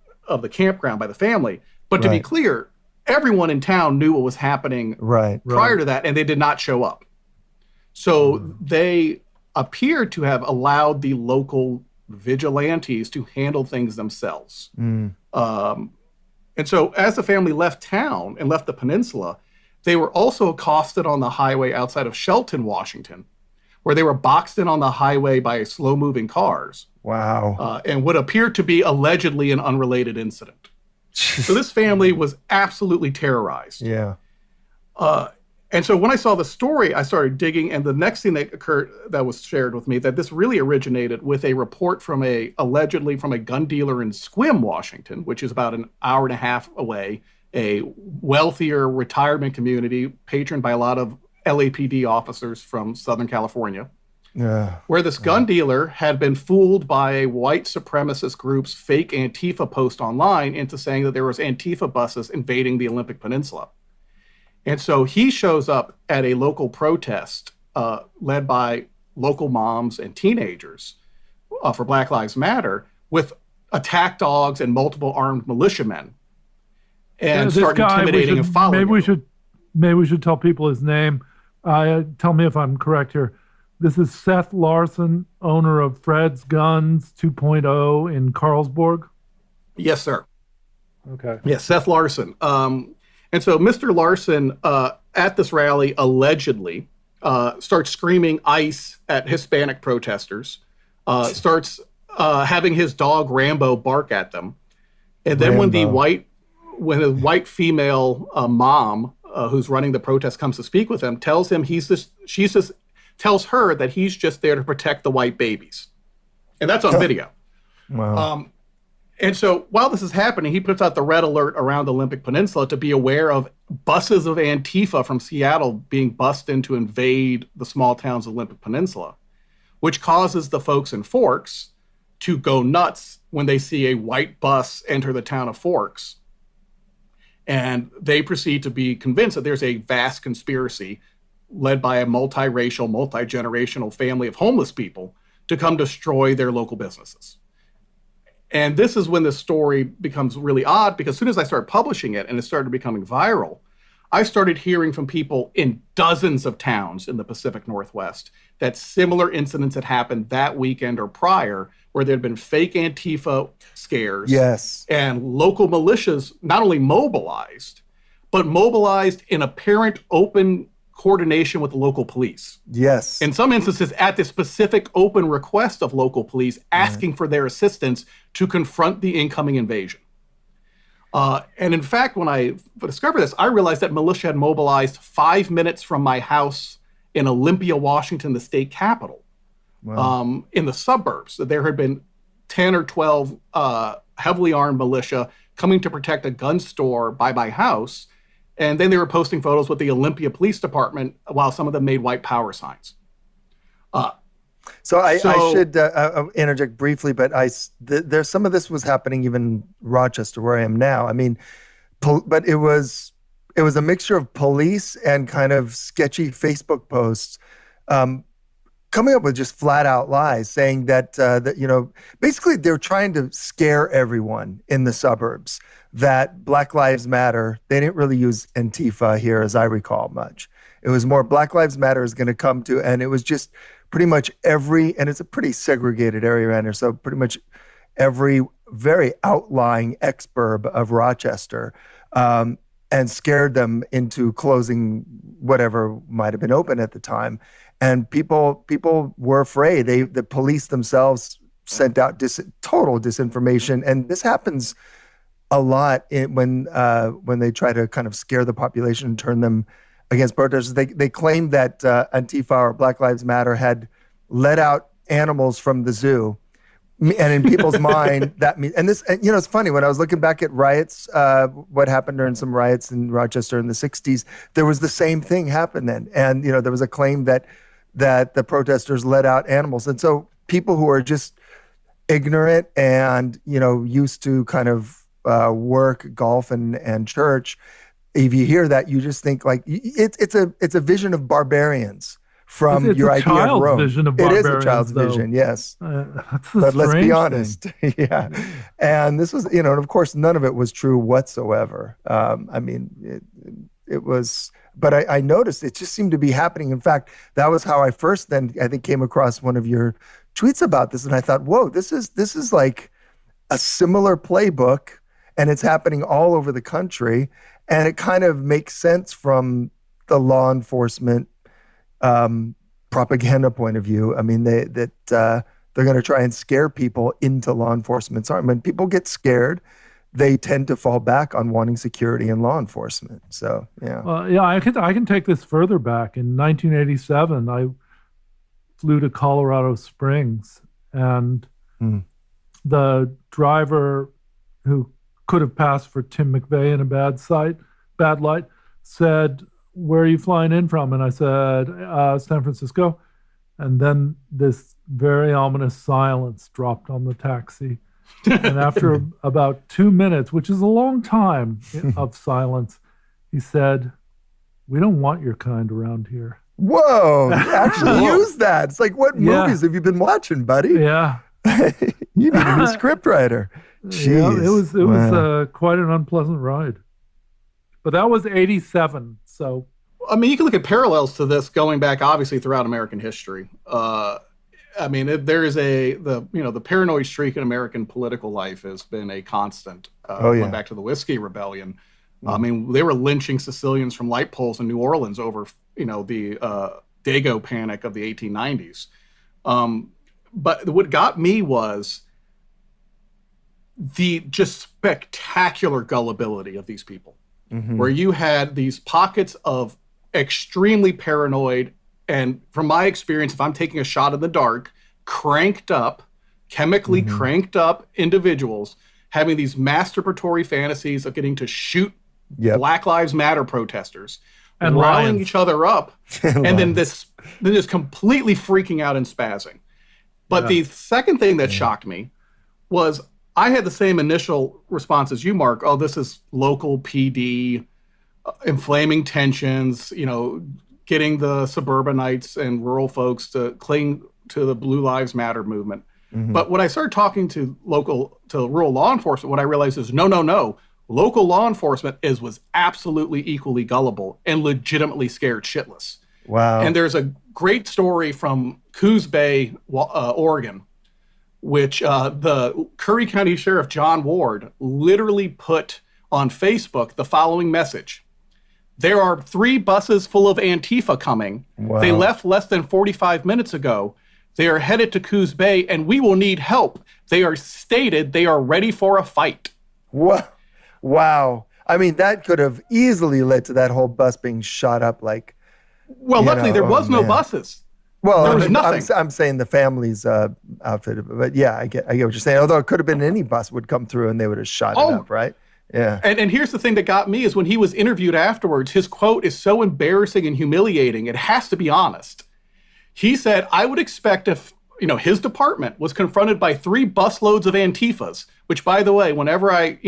campground by the family. But to be clear, everyone in town knew what was happening prior to that, and they did not show up. So they appeared to have allowed the local vigilantes to handle things themselves. And so as the family left town and left the peninsula, they were also accosted on the highway outside of Shelton, Washington, where they were boxed in on the highway by slow-moving cars. Wow. And what appeared to be allegedly an unrelated incident. So this family was absolutely terrorized. Yeah. And so when I saw the story, I started digging, and the next thing that occurred that was shared with me, that this really originated with a report from allegedly from a gun dealer in Sequim, Washington, which is about an hour and a half away, a wealthier retirement community patroned by a lot of LAPD officers from Southern California. Where this gun dealer had been fooled by a white supremacist group's fake Antifa post online into saying that there was Antifa buses invading the Olympic Peninsula. And so he shows up at a local protest led by local moms and teenagers for Black Lives Matter with attack dogs and multiple armed militiamen and start intimidating and following him. Maybe we should tell people his name. Tell me if I'm correct here. This is Seth Larson, owner of Fred's Guns 2.0 in Carlsberg. Yes, sir. Okay. Yes, Seth Larson. And so Mr. Larson, at this rally, allegedly starts screaming ICE at Hispanic protesters, starts having his dog Rambo bark at them. And then when the white female mom who's running the protest comes to speak with him, tells him tells her that he's just there to protect the white babies. And that's on video. Wow. And so while this is happening, he puts out the red alert around the Olympic Peninsula to be aware of buses of Antifa from Seattle being bussed in to invade the small towns of the Olympic Peninsula, which causes the folks in Forks to go nuts when they see a white bus enter the town of Forks. And they proceed to be convinced that there's a vast conspiracy led by a multiracial, multi-generational family of homeless people to come destroy their local businesses. And this is when the story becomes really odd, because as soon as I started publishing it and it started becoming viral, I started hearing from people in dozens of towns in the Pacific Northwest that similar incidents had happened that weekend or prior, where there had been fake Antifa scares. Yes. And local militias not only mobilized, but mobilized in apparent open coordination with the local police. Yes. In some instances, at the specific open request of local police, asking for their assistance to confront the incoming invasion. And in fact, when I discovered this, I realized that militia had mobilized 5 minutes from my house in Olympia, Washington, the state capital. Wow. In the suburbs. There had been 10 or 12 heavily armed militia coming to protect a gun store by my house. And then they were posting photos with the Olympia Police Department while some of them made white power signs. So I should interject briefly, but there's some of this was happening even in Rochester, where I am now. I mean, but it was a mixture of police and kind of sketchy Facebook posts, coming up with just flat out lies, saying that basically they're trying to scare everyone in the suburbs that Black Lives Matter. They didn't really use Antifa here, as I recall, much. It was more Black Lives Matter is going to come to, and it was just pretty much and it's a pretty segregated area around here, so pretty much every very outlying exurb of Rochester, and scared them into closing whatever might have been open at the time. And people were afraid. The police themselves sent out total disinformation, and this happens a lot when they try to kind of scare the population and turn them against protesters. They claim that Antifa or Black Lives Matter had let out animals from the zoo, and in people's mind that means. And this, it's funny, when I was looking back at riots, what happened during some riots in Rochester in the '60s, there was the same thing happen then, and there was a claim that the protesters let out animals, and so people who are just ignorant and used to kind of work, golf, and church, if you hear that, you just think like it's a vision of barbarians from your idea of Rome. Vision of it is a child's vision, yes. But let's be honest, yeah. And this was, and of course, none of it was true whatsoever. I mean, it was. But I noticed it just seemed to be happening. In fact, that was how I first then, I think, came across one of your tweets about this, and I thought, whoa, this is like a similar playbook, and it's happening all over the country. And it kind of makes sense from the law enforcement propaganda point of view. I mean, they're going to try and scare people into law enforcement. So when people get scared, they tend to fall back on wanting security and law enforcement. So, yeah. I can take this further back. In 1987, I flew to Colorado Springs, and the driver who could have passed for Tim McVeigh in a bad light, said, "Where are you flying in from?" And I said, "San Francisco." And then this very ominous silence dropped on the taxi. And after about 2 minutes, which is a long time of silence, he said, "We don't want your kind around here." Whoa, actually use that. It's like, what movies have you been watching, buddy? Yeah. You need a new scriptwriter. Jeez. Yeah, it was quite an unpleasant ride. But that was 87, so. I mean, you can look at parallels to this going back, obviously, throughout American history. I mean, there is the paranoid streak in American political life has been a constant. Going back to the Whiskey Rebellion. I mean, they were lynching Sicilians from light poles in New Orleans over, the Dago panic of the 1890s. But what got me was the just spectacular gullibility of these people, where you had these pockets of extremely paranoid, and from my experience, if I'm taking a shot in the dark, chemically cranked up individuals having these masturbatory fantasies of getting to shoot Black Lives Matter protesters and riling each other up, and then just completely freaking out and spazzing. But the second thing that shocked me was I had the same initial response as you, Mark. Oh, this is local PD, inflaming tensions, getting the suburbanites and rural folks to cling to the Blue Lives Matter movement. But when I started talking to rural law enforcement, what I realized is no. Local law enforcement was absolutely equally gullible and legitimately scared shitless. Wow. And there's a great story from Coos Bay, Oregon, which the Curry County Sheriff John Ward literally put on Facebook the following message. There are 3 buses full of Antifa coming. Wow. They left less than 45 minutes ago. They are headed to Coos Bay, and we will need help. They are ready for a fight. What? Wow. I mean, that could have easily led to that whole bus being shot up like... Well, luckily there was no buses. Well, there was nothing. I'm saying the family's outfitted, but yeah, I get what you're saying. Although it could have been any bus would come through and they would have shot it up, right? Yeah. And here's the thing that got me is when he was interviewed afterwards, his quote is so embarrassing and humiliating, it has to be honest. He said, I would expect if, his department was confronted by 3 busloads of Antifas, which, by the way, whenever I,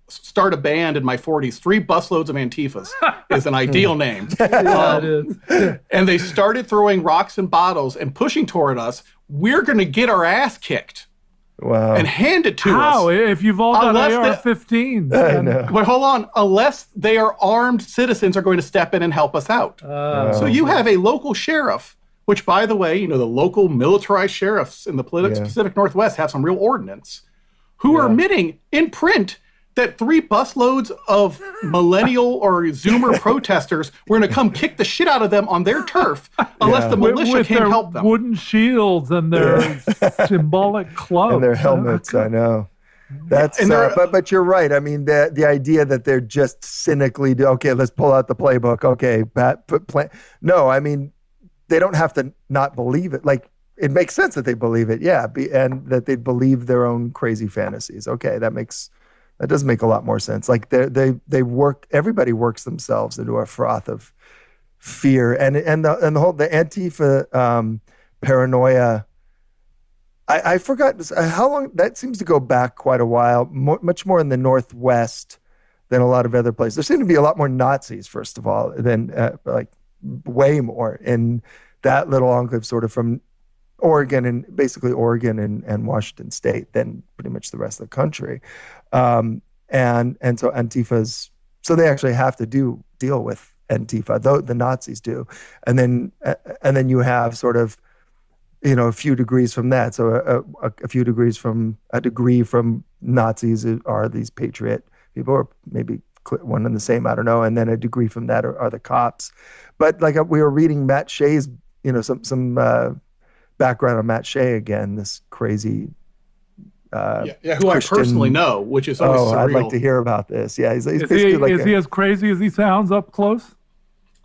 start a band in my 40s, 3 busloads of Antifas is an ideal name. Yeah, it is. And they started throwing rocks and bottles and pushing toward us. We're going to get our ass kicked. Wow. And hand it to How? us. If you've all got AR-15s. I know. But hold on. Unless they are armed citizens are going to step in and help us out. So you have a local sheriff, which, by the way, the local militarized sheriffs in the Pacific Northwest have some real ordnance, who are admitting in print that 3 busloads of millennial or Zoomer protesters were going to come kick the shit out of them on their turf unless the militia with can't their help them. Wooden shields and their symbolic clubs. And their helmets, I know. That's but you're right. I mean, the idea that they're just cynically okay, let's pull out the playbook. Okay, no, I mean, they don't have to not believe it. Like, it makes sense that they believe it, and that they believe their own crazy fantasies. Okay, that does make a lot more sense. Like they work. Everybody works themselves into a froth of fear, and the whole Antifa paranoia. I forgot how long that seems to go back quite a while. Much more in the Northwest than a lot of other places. There seem to be a lot more Nazis, first of all, than way more in that little enclave, sort of from Oregon and Washington State than pretty much the rest of the country. And so Antifa's, so they actually have to deal with Antifa, though the Nazis do. And then you have sort of, a few degrees from that. So a few degrees from a degree from Nazis are these patriot people, or maybe one and the same, I don't know. And then a degree from that are the cops. But like we were reading Matt Shea's, some background on Matt Shea again, this crazy who Christian, I personally know, which is always surreal. I'd like to hear about this. Yeah, he's is he as crazy as he sounds up close?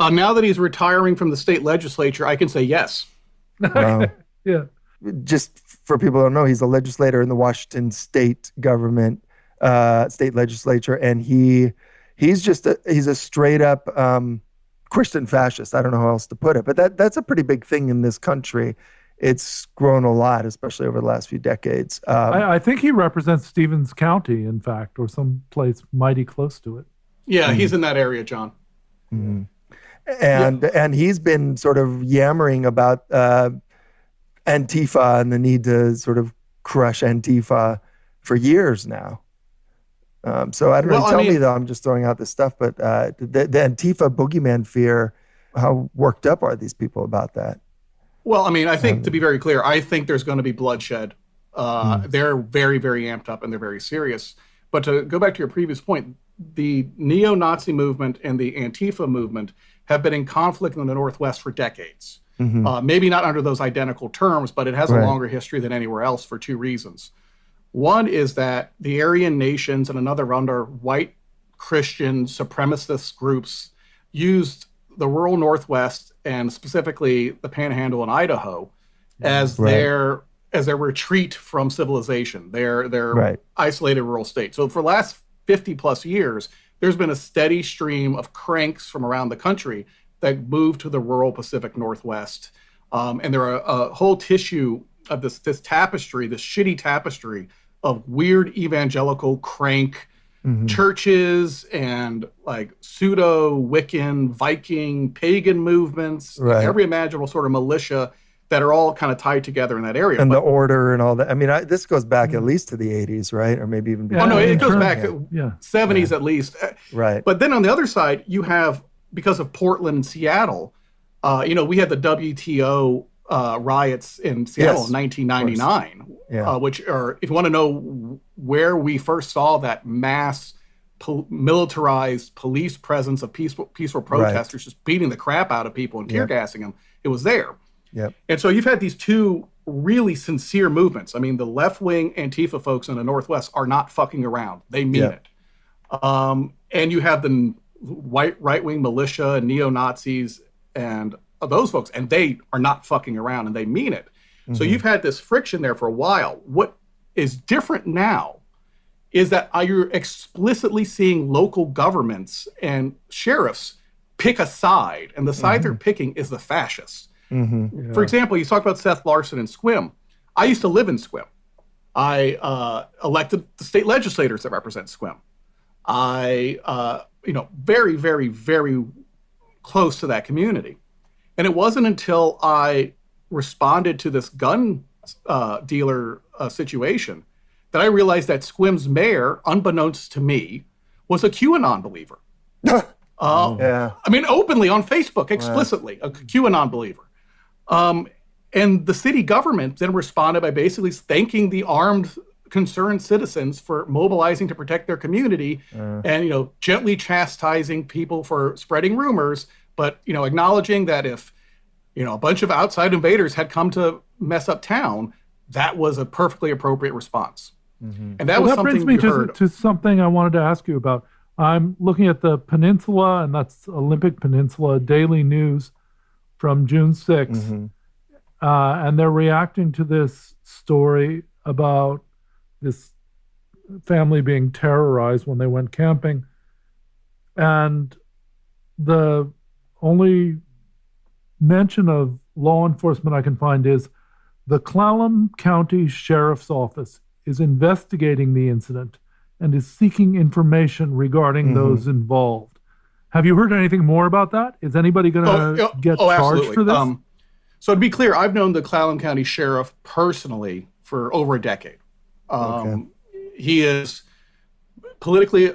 Now that he's retiring from the state legislature, I can say yes. Wow. Yeah. Just for people who don't know, he's a legislator in the Washington state government, state legislature, and he's a straight up Christian fascist. I don't know how else to put it, but that's a pretty big thing in this country. It's grown a lot, especially over the last few decades. I think he represents Stevens County, in fact, or some place mighty close to it. Yeah, he's in that area, John. Mm-hmm. And he's been sort of yammering about Antifa and the need to sort of crush Antifa for years now. So I don't know. Tell me though. I'm just throwing out this stuff, but the Antifa boogeyman fear. How worked up are these people about that? Well, I think to be very clear, I think there's going to be bloodshed. They're very, very amped up and they're very serious. But to go back to your previous point, the neo-Nazi movement and the Antifa movement have been in conflict in the Northwest for decades. Mm-hmm. Maybe not under those identical terms, but it has a longer history than anywhere else for 2 reasons. One is that the Aryan nations and another under white Christian supremacist groups used the rural Northwest and specifically the Panhandle in Idaho as their retreat from civilization, their isolated rural state. So for the last 50 plus years, there's been a steady stream of cranks from around the country that moved to the rural Pacific Northwest. And there are a whole tissue of this tapestry, this shitty tapestry of weird evangelical crank churches and like pseudo Wiccan, Viking, pagan movements, every imaginable sort of militia that are all kind of tied together in that area. And the order and all that. I mean, this goes back at least to the 80s, right? Or maybe even before. Oh, no, it goes back 70s at least. Right. But then on the other side, you have, because of Portland and Seattle, we had the WTO riots in Seattle in 1999, which are, if you want to know where we first saw that mass militarized police presence of peaceful protesters just beating the crap out of people and tear gassing them, it was there. Yep. And so you've had these two really sincere movements. I mean, the left-wing Antifa folks in the Northwest are not fucking around. They mean it. And you have the right-wing militia and neo-Nazis and those folks, and they are not fucking around, and they mean it. Mm-hmm. So you've had this friction there for a while. What is different now is that you're explicitly seeing local governments and sheriffs pick a side, and the side they're picking is the fascists. Mm-hmm. Yeah. For example, you talk about Seth Larson and Sequim. I used to live in Sequim. I elected the state legislators that represent Sequim. I, very, very, very close to that community. And it wasn't until I responded to this gun dealer situation that I realized that Sequim's mayor, unbeknownst to me, was a QAnon believer. I mean, openly on Facebook, explicitly, a QAnon believer. And the city government then responded by basically thanking the armed, concerned citizens for mobilizing to protect their community and, gently chastising people for spreading rumors, but, acknowledging that if, a bunch of outside invaders had come to mess up town, that was a perfectly appropriate response. Mm-hmm. And that brings me to something I wanted to ask you about. I'm looking at the Peninsula, and that's Olympic Peninsula Daily News from June 6th. Mm-hmm. And they're reacting to this story about this family being terrorized when they went camping. And the only mention of law enforcement I can find is the Clallam County Sheriff's Office is investigating the incident and is seeking information regarding those involved. Have you heard anything more about that? Is anybody going to get charged for this? So to be clear, I've known the Clallam County Sheriff personally for over a decade. He is politically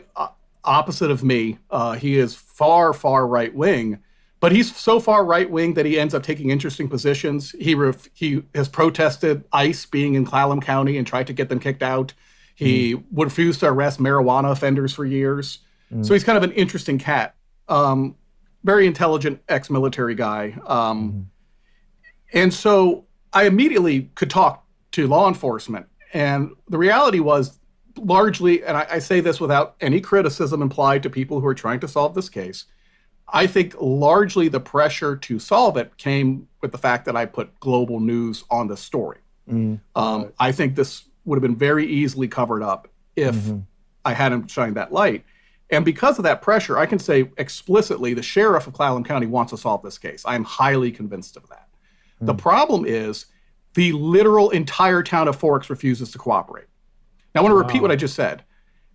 opposite of me. He is far, far right-wing, but he's so far right-wing that he ends up taking interesting positions. He has protested ICE being in Clallam County and tried to get them kicked out. He would refuse to arrest marijuana offenders for years. So he's kind of an interesting cat. Very intelligent ex-military guy. And so I immediately could talk to law enforcement. And the reality was largely, and I say this without any criticism implied to people who are trying to solve this case, I think largely the pressure to solve it came with the fact that I put global news on the story. I think this would have been very easily covered up if I hadn't shined that light. And because of that pressure, I can say explicitly the sheriff of Clallam County wants to solve this case. I am highly convinced of that. The problem is the literal entire town of Forks refuses to cooperate. Now, I want to repeat what I just said.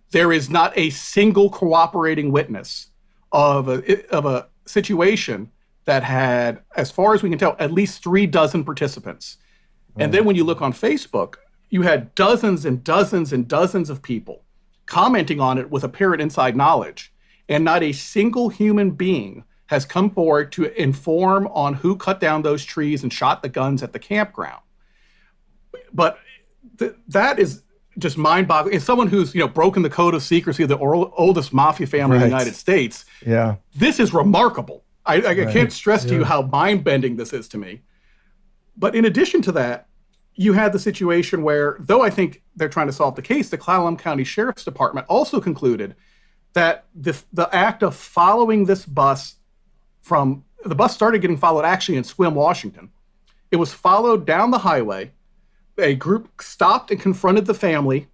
There is not a single cooperating witness of a situation that had, as far as we can tell, at least 3 dozen participants. And then when you look on Facebook, you had dozens and dozens and dozens of people commenting on it with apparent inside knowledge. And not a single human being has come forward to inform on who cut down those trees and shot the guns at the campground. But that is just mind-boggling. As someone who's broken the code of secrecy of the oldest mafia family in the United States, this is remarkable. I can't stress to you how mind-bending this is to me. But in addition to that, you had the situation where, though I think they're trying to solve the case, the Clallam County Sheriff's Department also concluded that the act of following this bus the bus started getting followed actually in Sequim, Washington. It was followed down the highway. A group stopped and confronted the family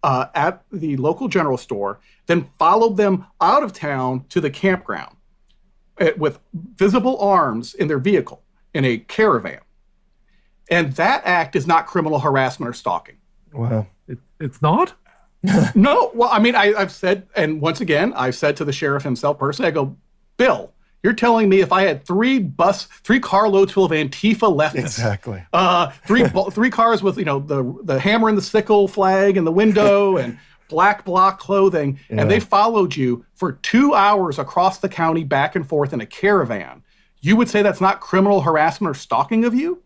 at the local general store, then followed them out of town to the campground with visible arms in their vehicle in a caravan. And that act is not criminal harassment or stalking. Wow. It's not? No. Well, I mean, I've said, and once again, I've said to the sheriff himself personally, I go, Bill, You're telling me if I had three carloads full of Antifa leftists, Exactly. Three cars with the hammer and the sickle flag in the window and black bloc clothing, and they followed you for 2 hours across the county back and forth in a caravan, you would say that's not criminal harassment or stalking of you?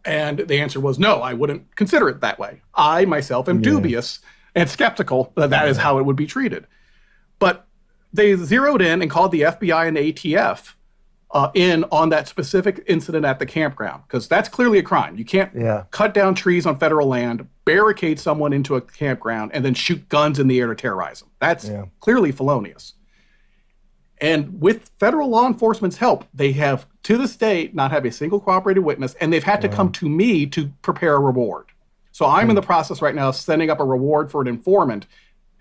And the answer was no, I wouldn't consider it that way. I myself am dubious and skeptical that that is how it would be treated. But they zeroed in and called the FBI and the ATF in on that specific incident at the campground, because that's clearly a crime. You can't cut down trees on federal land, barricade someone into a campground, and then shoot guns in the air to terrorize them. That's clearly felonious. And with federal law enforcement's help, they have, to this day, not have a single cooperated witness, and they've had to come to me to prepare a reward. So I'm in the process right now of setting up a reward for an informant,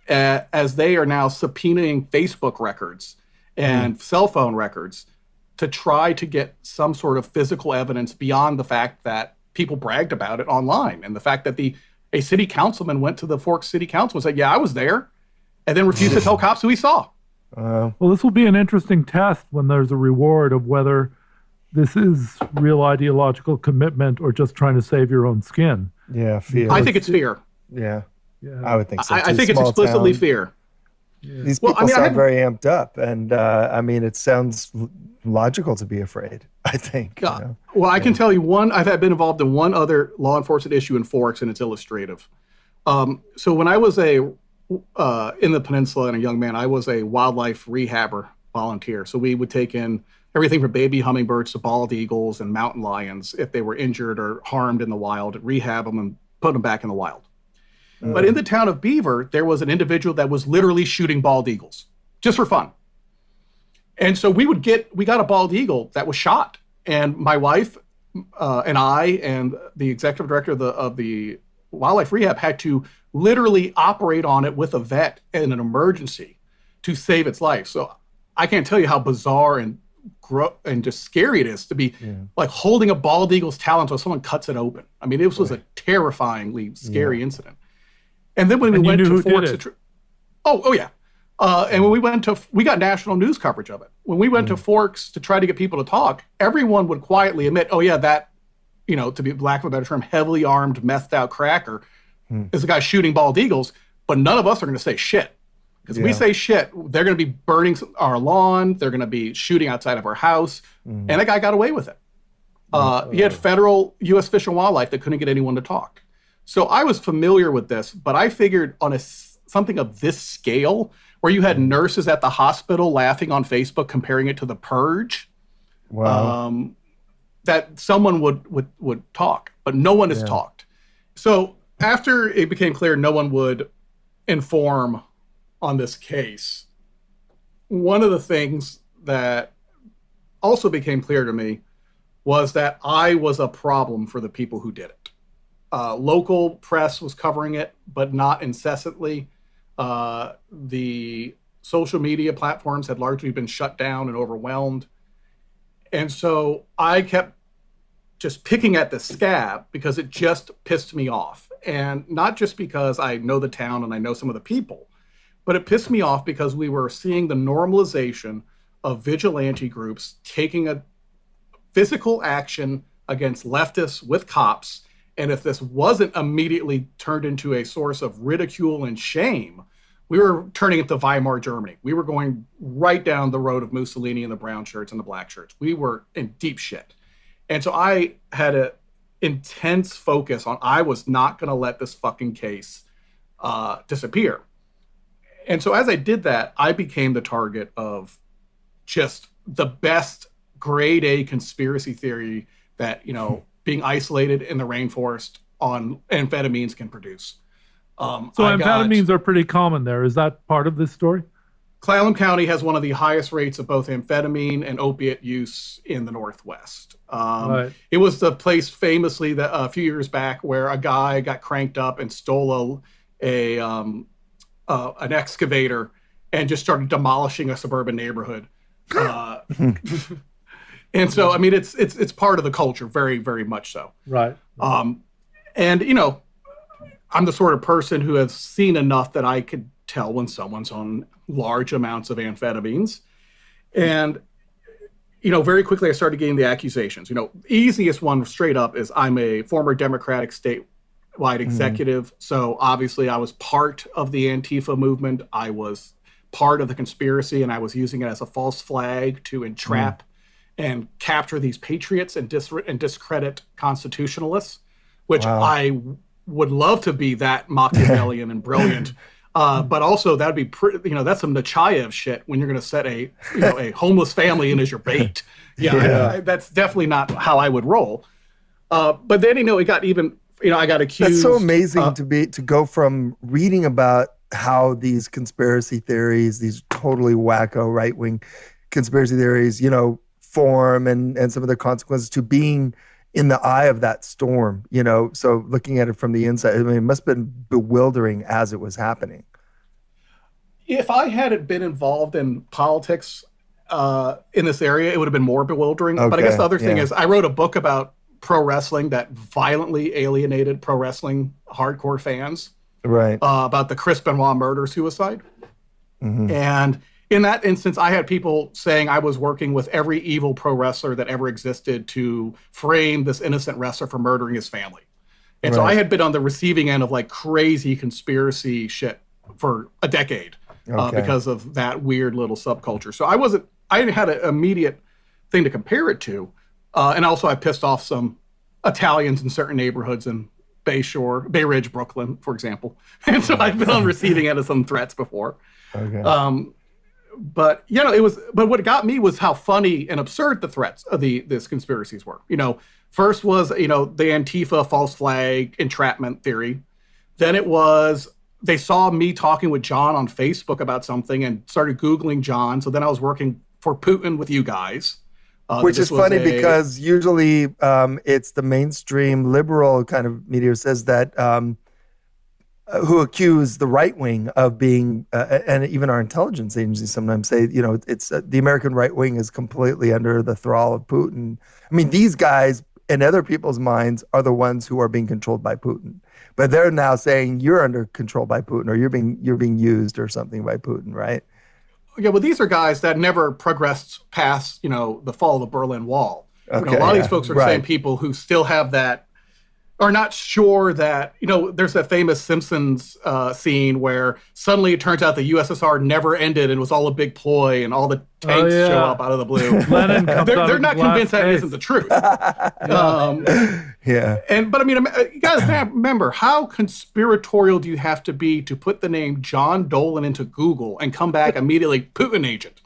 as they are now subpoenaing Facebook records and cell phone records to try to get some sort of physical evidence beyond the fact that people bragged about it online, and the fact that a city councilman went to the Forks City Council and said, yeah, I was there, and then refused to tell cops who he saw. Well, this will be an interesting test when there's a reward of whether this is real ideological commitment or just trying to save your own skin. Yeah, fear. I think it's fear. Yeah, I would think so. I think it's explicitly fear. These people sound very amped up, and it sounds logical to be afraid, I think. Well, I can tell you I've been involved in one other law enforcement issue in Forks, and it's illustrative. So when I was in the peninsula and a young man, I was a wildlife rehabber volunteer. So we would take in everything from baby hummingbirds to bald eagles and mountain lions if they were injured or harmed in the wild, rehab them and put them back in the wild. But in the town of Beaver, there was an individual that was literally shooting bald eagles just for fun. And so we got a bald eagle that was shot. And my wife and I and the executive director of the wildlife rehab had to literally operate on it with a vet in an emergency to save its life. So I can't tell you how bizarre and just scary it is to be like holding a bald eagle's talons while someone cuts it open. I mean, it was a terrifyingly scary incident. And then when we went to Forks, and when we got national news coverage of it. When we went to Forks to try to get people to talk, everyone would quietly admit, oh yeah, that, to be lack of a better term, heavily armed, methed out cracker is the guy shooting bald eagles, but none of us are going to say shit. Because if we say shit, they're going to be burning our lawn, they're going to be shooting outside of our house, and that guy got away with it. He had federal U.S. Fish and Wildlife that couldn't get anyone to talk. So I was familiar with this, but I figured on something of this scale, where you had nurses at the hospital laughing on Facebook, comparing it to The Purge, that someone would talk, but no one has talked. So after it became clear no one would inform on this case, one of the things that also became clear to me was that I was a problem for the people who did it. Local press was covering it, but not incessantly. The social media platforms had largely been shut down and overwhelmed. And so I kept just picking at the scab because it just pissed me off. And not just because I know the town and I know some of the people, but it pissed me off because we were seeing the normalization of vigilante groups taking a physical action against leftists with cops. And if this wasn't immediately turned into a source of ridicule and shame, we were turning it to Weimar Germany. We were going right down the road of Mussolini and the brown shirts and the black shirts. We were in deep shit. And so I had an intense focus on, I was not going to let this fucking case disappear. And so as I did that, I became the target of just the best grade A conspiracy theory that, being isolated in the rainforest on amphetamines can produce. So amphetamines are pretty common there. Is that part of this story? Clallam County has one of the highest rates of both amphetamine and opiate use in the Northwest. It was the place famously that a few years back where a guy got cranked up and stole an excavator and just started demolishing a suburban neighborhood. And so, I mean, it's part of the culture, very, very much so. Right. And, I'm the sort of person who has seen enough that I could tell when someone's on large amounts of amphetamines. And very quickly I started getting the accusations. Easiest one straight up is I'm a former Democratic statewide executive. So obviously I was part of the Antifa movement. I was part of the conspiracy, and I was using it as a false flag to entrap and capture these patriots and discredit constitutionalists, which I would love to be that Machiavellian and brilliant. But also that'd be that's some Nechayev shit when you're going to set a homeless family in as your bait. That's definitely not how I would roll. But then it got even. I got accused. That's so amazing to go from reading about how these conspiracy theories, these totally wacko right-wing conspiracy theories, form and some of their consequences, to being in the eye of that storm, so looking at it from the inside, it must have been bewildering as it was happening. If I hadn't been involved in politics in this area, it would have been more bewildering. Okay, but I guess the other thing is I wrote a book about pro wrestling that violently alienated pro wrestling hardcore fans. Right. About the Chris Benoit murder-suicide. And in that instance, I had people saying I was working with every evil pro wrestler that ever existed to frame this innocent wrestler for murdering his family. And so I had been on the receiving end of crazy conspiracy shit for a decade because of that weird little subculture. So I had an immediate thing to compare it to. And also I pissed off some Italians in certain neighborhoods in Bay Ridge, Brooklyn, for example. And so I've been on receiving end of some threats before. Okay. But what got me was how funny and absurd the threats of these conspiracies were. First was, the Antifa false flag entrapment theory. Then it was, they saw me talking with John on Facebook about something and started Googling John. So then I was working for Putin with you guys. Which is funny because usually it's the mainstream liberal kind of media says that who accuse the right wing of being, and even our intelligence agencies sometimes say, it's the American right wing is completely under the thrall of Putin. I mean, these guys in other people's minds are the ones who are being controlled by Putin, but they're now saying you're under control by Putin, or you're being used or something by Putin, right? Yeah, well, these are guys that never progressed past, the fall of the Berlin Wall. Okay, a lot of these folks are the same people who still have that, are not sure that, there's that famous Simpsons scene where suddenly it turns out the USSR never ended and was all a big ploy and all the tanks show up out of the blue. They're not convinced that isn't the truth. But you guys remember, how conspiratorial do you have to be to put the name John Dolan into Google and come back immediately Putin agent?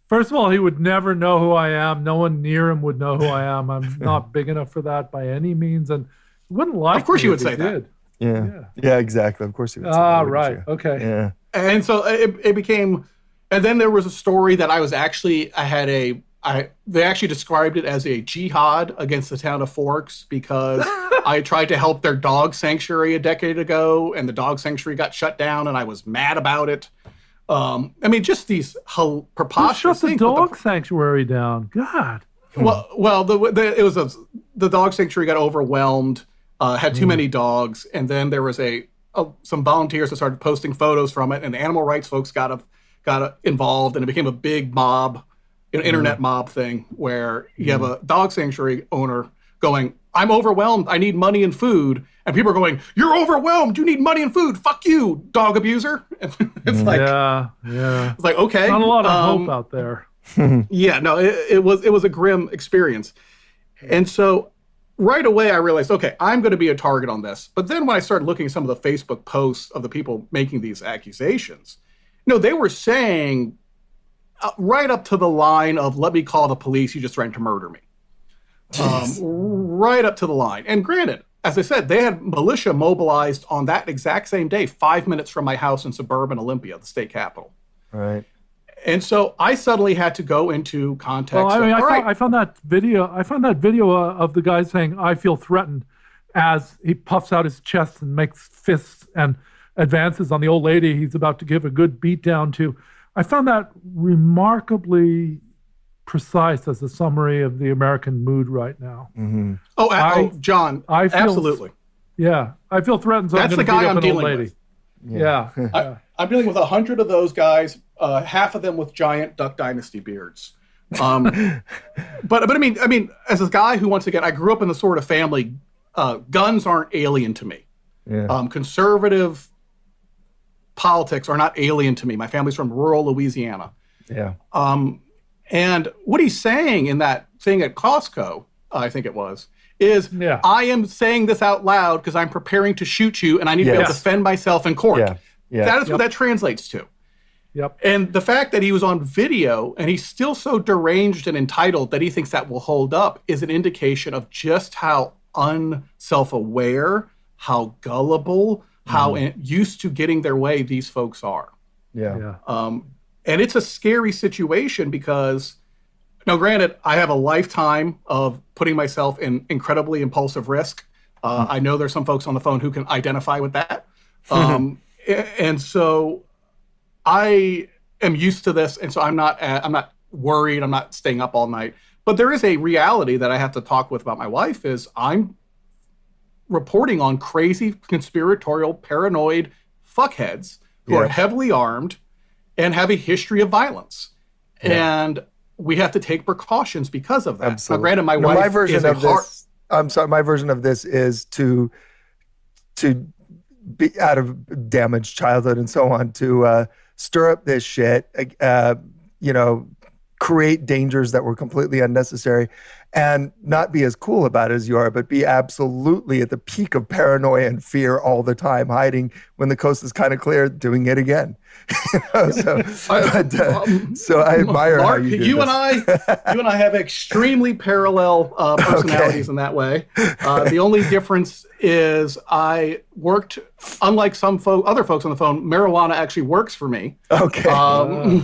First of all, he would never know who I am. No one near him would know who I am. I'm not big enough for that by any means, and wouldn't like. Of course, you would say that. Yeah, exactly. Of course, you would say that. Right. Okay. Yeah. And so it became, and then there was a story that they actually described it as a jihad against the town of Forks because I tried to help their dog sanctuary a decade ago, and the dog sanctuary got shut down, and I was mad about it. Just these preposterous things. Shut the dog sanctuary down. God. Well, the dog sanctuary got overwhelmed, had too many dogs, and then there was some volunteers that started posting photos from it, and the animal rights folks got involved, and it became a big mob, an internet mob thing where you have a dog sanctuary owner going, "I'm overwhelmed. I need money and food." And people are going, "You're overwhelmed. You need money and food. Fuck you, dog abuser." It's like, It's like, okay. Not a lot of hope out there. It was a grim experience. And so right away I realized, okay, I'm going to be a target on this. But then when I started looking at some of the Facebook posts of the people making these accusations, they were saying right up to the line of, "Let me call the police. You just threatened to murder me." Right up to the line. And granted, as I said, they had militia mobilized on that exact same day, 5 minutes from my house in suburban Olympia, the state capital. Right. And so I suddenly had to go into context. Well, I found that video of the guy saying, "I feel threatened," as he puffs out his chest and makes fists and advances on the old lady he's about to give a good beat down to. I found that remarkably precise as a summary of the American mood right now. Mm-hmm. John, absolutely. Yeah, I feel threatened. So that's the guy I'm dealing with. Yeah. I'm dealing with 100 of those guys, half of them with giant Duck Dynasty beards. But I mean, as a guy who, once again, I grew up in the sort of family, guns aren't alien to me. Yeah. Conservative politics are not alien to me. My family's from rural Louisiana. Yeah. And what he's saying in that thing at Costco, I think it was, is I am saying this out loud because I'm preparing to shoot you and I need to be able to defend myself in court. Yeah. Yeah. That is what that translates to. Yep. And the fact that he was on video and he's still so deranged and entitled that he thinks that will hold up is an indication of just how unself-aware, how gullible, how used to getting their way these folks are. Yeah. And it's a scary situation because, now granted, I have a lifetime of putting myself in incredibly impulsive risk. I know there's some folks on the phone who can identify with that. And so I am used to this, and so I'm not worried. I'm not staying up all night. But there is a reality that I have to talk with about my wife is I'm reporting on crazy, conspiratorial, paranoid fuckheads who are heavily armed and have a history of violence. Yeah. And we have to take precautions because of that. Absolutely. Now, granted, my wife my version is of this. I'm sorry. My version of this is to be out of damaged childhood and so on, to stir up this shit, create dangers that were completely unnecessary, and not be as cool about it as you are, but be absolutely at the peak of paranoia and fear all the time, hiding when the coast is kind of clear, doing it again. So I admire Mark, how you do you this. and I have extremely parallel personalities in that way. The only difference is I worked, unlike some other folks on the phone, marijuana actually works for me. Okay. But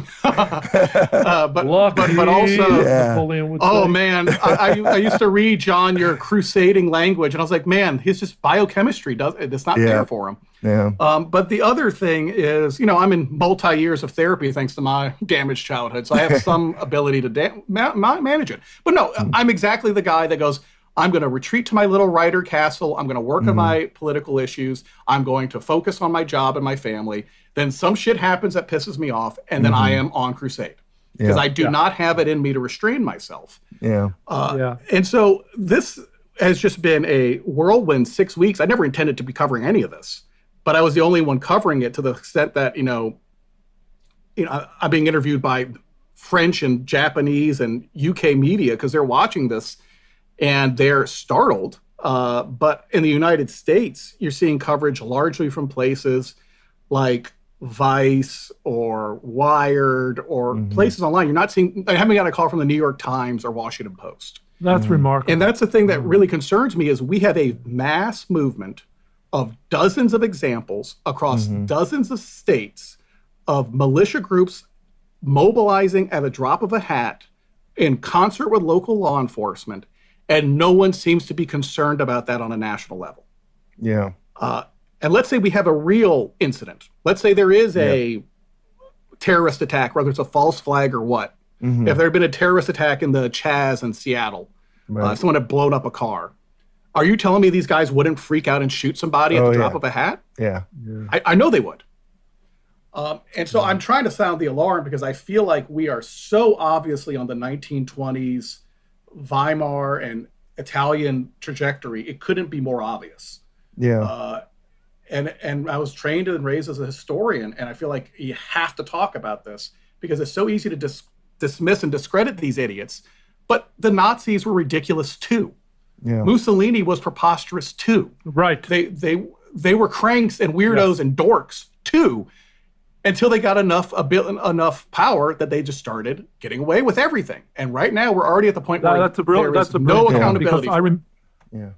also, Napoleon would say. Man, I used to read, John, your crusading language, and I was like, man, his just biochemistry it's not there for him. Yeah. But the other thing is, I'm in multi-years of therapy thanks to my damaged childhood, so I have some ability to manage it. But no, I'm exactly the guy that goes, I'm going to retreat to my little writer castle. I'm going to work on my political issues. I'm going to focus on my job and my family. Then some shit happens that pisses me off, and then I am on crusade because I do not have it in me to restrain myself. Yeah. And so this has just been a whirlwind 6 weeks. I never intended to be covering any of this, but I was the only one covering it to the extent that, I'm being interviewed by French and Japanese and UK media because they're watching this and they're startled. But in the United States, you're seeing coverage largely from places like Vice or Wired or places online. You're not seeing, I haven't got a call from the New York Times or Washington Post. That's remarkable. And that's the thing that really concerns me is we have a mass movement of dozens of examples across dozens of states of militia groups mobilizing at a drop of a hat in concert with local law enforcement, and no one seems to be concerned about that on a national level. Yeah. And let's say we have a real incident. Let's say there is a terrorist attack, whether it's a false flag or what. If there had been a terrorist attack in the Chaz in Seattle, someone had blown up a car. Are you telling me these guys wouldn't freak out and shoot somebody at the drop of a hat? Yeah. I know they would. And so I'm trying to sound the alarm because I feel like we are so obviously on the 1920s Weimar and Italian trajectory. It couldn't be more obvious. Yeah. And I was trained and raised as a historian, and I feel like you have to talk about this because it's so easy to dismiss and discredit these idiots. But the Nazis were ridiculous too. Yeah. Mussolini was preposterous too. Right. They were cranks and weirdos and dorks too, until they got enough power that they just started getting away with everything. And right now we're already at the point where there is no accountability.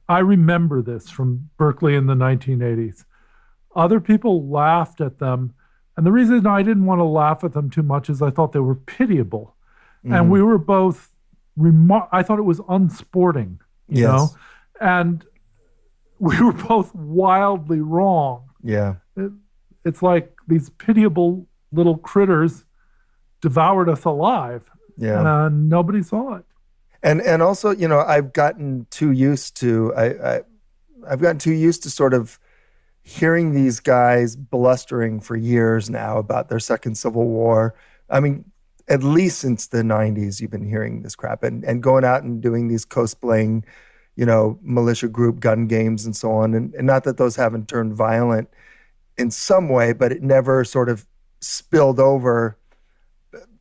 I remember this from Berkeley in the 1980s. Other people laughed at them. And the reason I didn't want to laugh at them too much is I thought they were pitiable. And we were both, I thought it was unsporting, you know? And we were both wildly wrong. Yeah. It's like these pitiable little critters devoured us alive. Yeah. And nobody saw it. And also, I've gotten too used to, I've gotten too used to sort of hearing these guys blustering for years now about their second civil war. I mean, at least since the 90s, you've been hearing this crap and going out and doing these cosplaying, militia group gun games and so on. And not that those haven't turned violent in some way, but it never sort of spilled over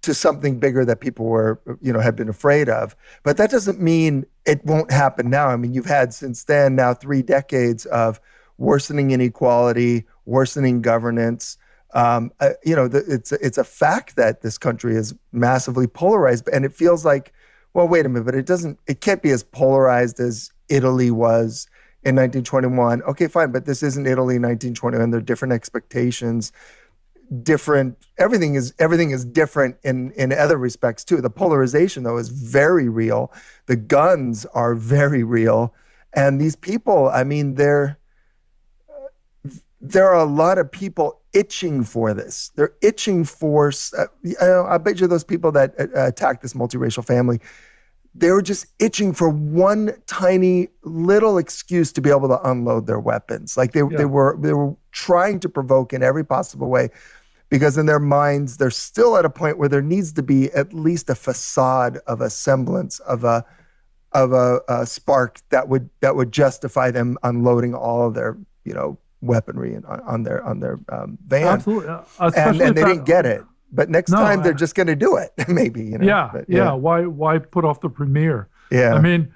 to something bigger that people were, had been afraid of. But that doesn't mean it won't happen now. I mean, you've had since then now 3 decades of worsening inequality, worsening governance. It's a fact that this country is massively polarized, and it feels like, well, wait a minute, but it can't be as polarized as Italy was in 1921. Okay, fine, but this isn't Italy in 1921. There are different expectations, everything is different in other respects too. The polarization though is very real. The guns are very real. And these people, I mean, there are a lot of people itching for this. They're itching for, I bet you those people that attacked this multiracial family, they were just itching for one tiny little excuse to be able to unload their weapons. Like they were trying to provoke in every possible way, because in their minds, they're still at a point where there needs to be at least a facade of a semblance of a spark that would justify them unloading all of their, weaponry on their van. Absolutely. And they didn't get it. But next time they're just going to do it, maybe. Yeah. Why put off the premiere? Yeah. I mean,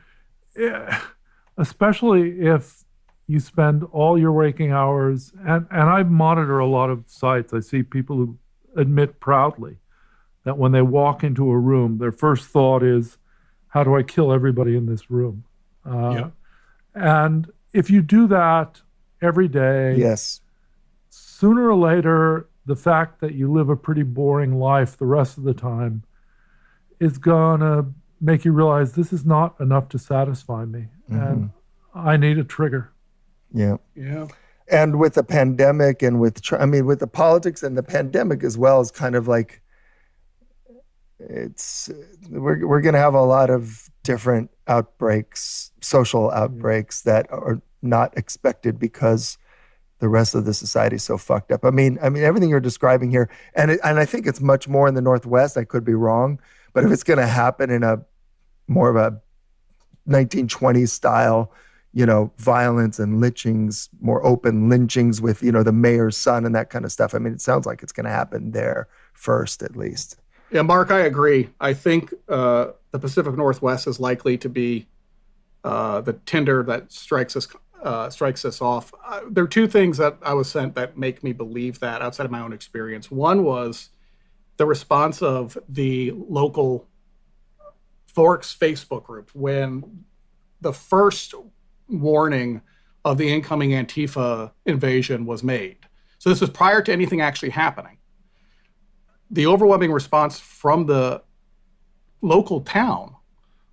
especially if you spend all your waking hours, and I monitor a lot of sites. I see people who admit proudly that when they walk into a room, their first thought is, how do I kill everybody in this room? And if you do that every day, yes, sooner or later, the fact that you live a pretty boring life the rest of the time is gonna make you realize this is not enough to satisfy me, and I need a trigger. Yeah. Yeah. And with the pandemic and with the politics and the pandemic as well, is kind of like, we're going to have a lot of different outbreaks, social outbreaks that are not expected because the rest of the society is so fucked up. I mean, everything you're describing here, and I think it's much more in the Northwest. I could be wrong, but if it's going to happen in a more of a 1920s style, violence and lynchings, more open lynchings with, the mayor's son and that kind of stuff. I mean, it sounds like it's going to happen there first, at least. Yeah, Mark, I agree. I think the Pacific Northwest is likely to be the tinder that strikes us off. There are 2 things that I was sent that make me believe that outside of my own experience. One was the response of the local Forks Facebook group when the first warning of the incoming Antifa invasion was made. So this was prior to anything actually happening. The overwhelming response from the local town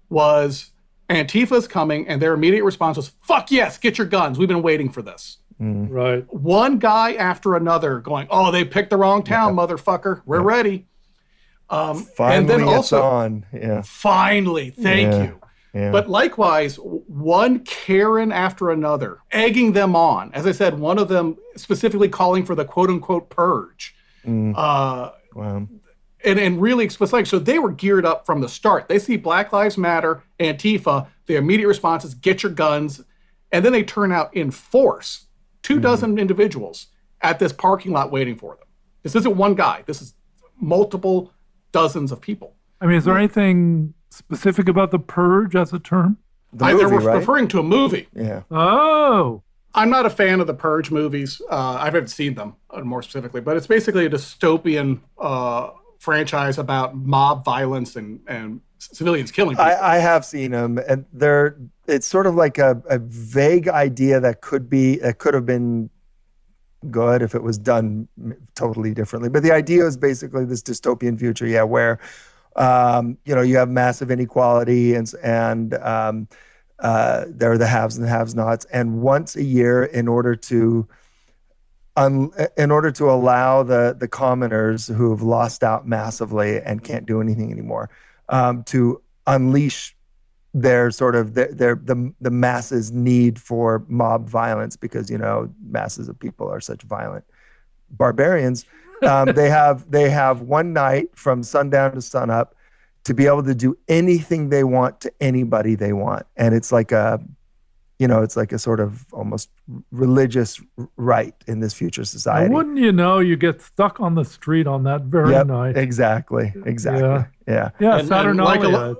was Antifa's coming, and their immediate response was, fuck yes, get your guns. We've been waiting for this. Right. One guy after another going, oh, they picked the wrong town, motherfucker. We're ready. Finally, and then also, it's on. Yeah. Finally, thank you. Yeah. But likewise, one Karen after another, egging them on. As I said, one of them specifically calling for the quote-unquote purge. Wow. And really explicit. So they were geared up from the start. They see Black Lives Matter, Antifa, the immediate response is get your guns. And then they turn out in force, 2 dozen individuals at this parking lot waiting for them. This isn't one guy. This is multiple dozens of people. I mean, is there anything specific about the purge as a term? They were referring to a movie. Yeah. Oh. I'm not a fan of the Purge movies. I haven't seen them more specifically, but it's basically a dystopian franchise about mob violence and civilians killing people. I have seen them, and it's sort of like a vague idea that could have been good if it was done totally differently. But the idea is basically this dystopian future, where you have massive inequality and there are the haves and the have-nots, and once a year, in order to allow the commoners who have lost out massively and can't do anything anymore, to unleash their sort of the masses' need for mob violence, because masses of people are such violent barbarians. They have one night from sundown to sunup to be able to do anything they want to anybody they want, and it's like a sort of almost religious right in this future society. And wouldn't you get stuck on the street on that very night? Exactly. Yeah. Saturnalia.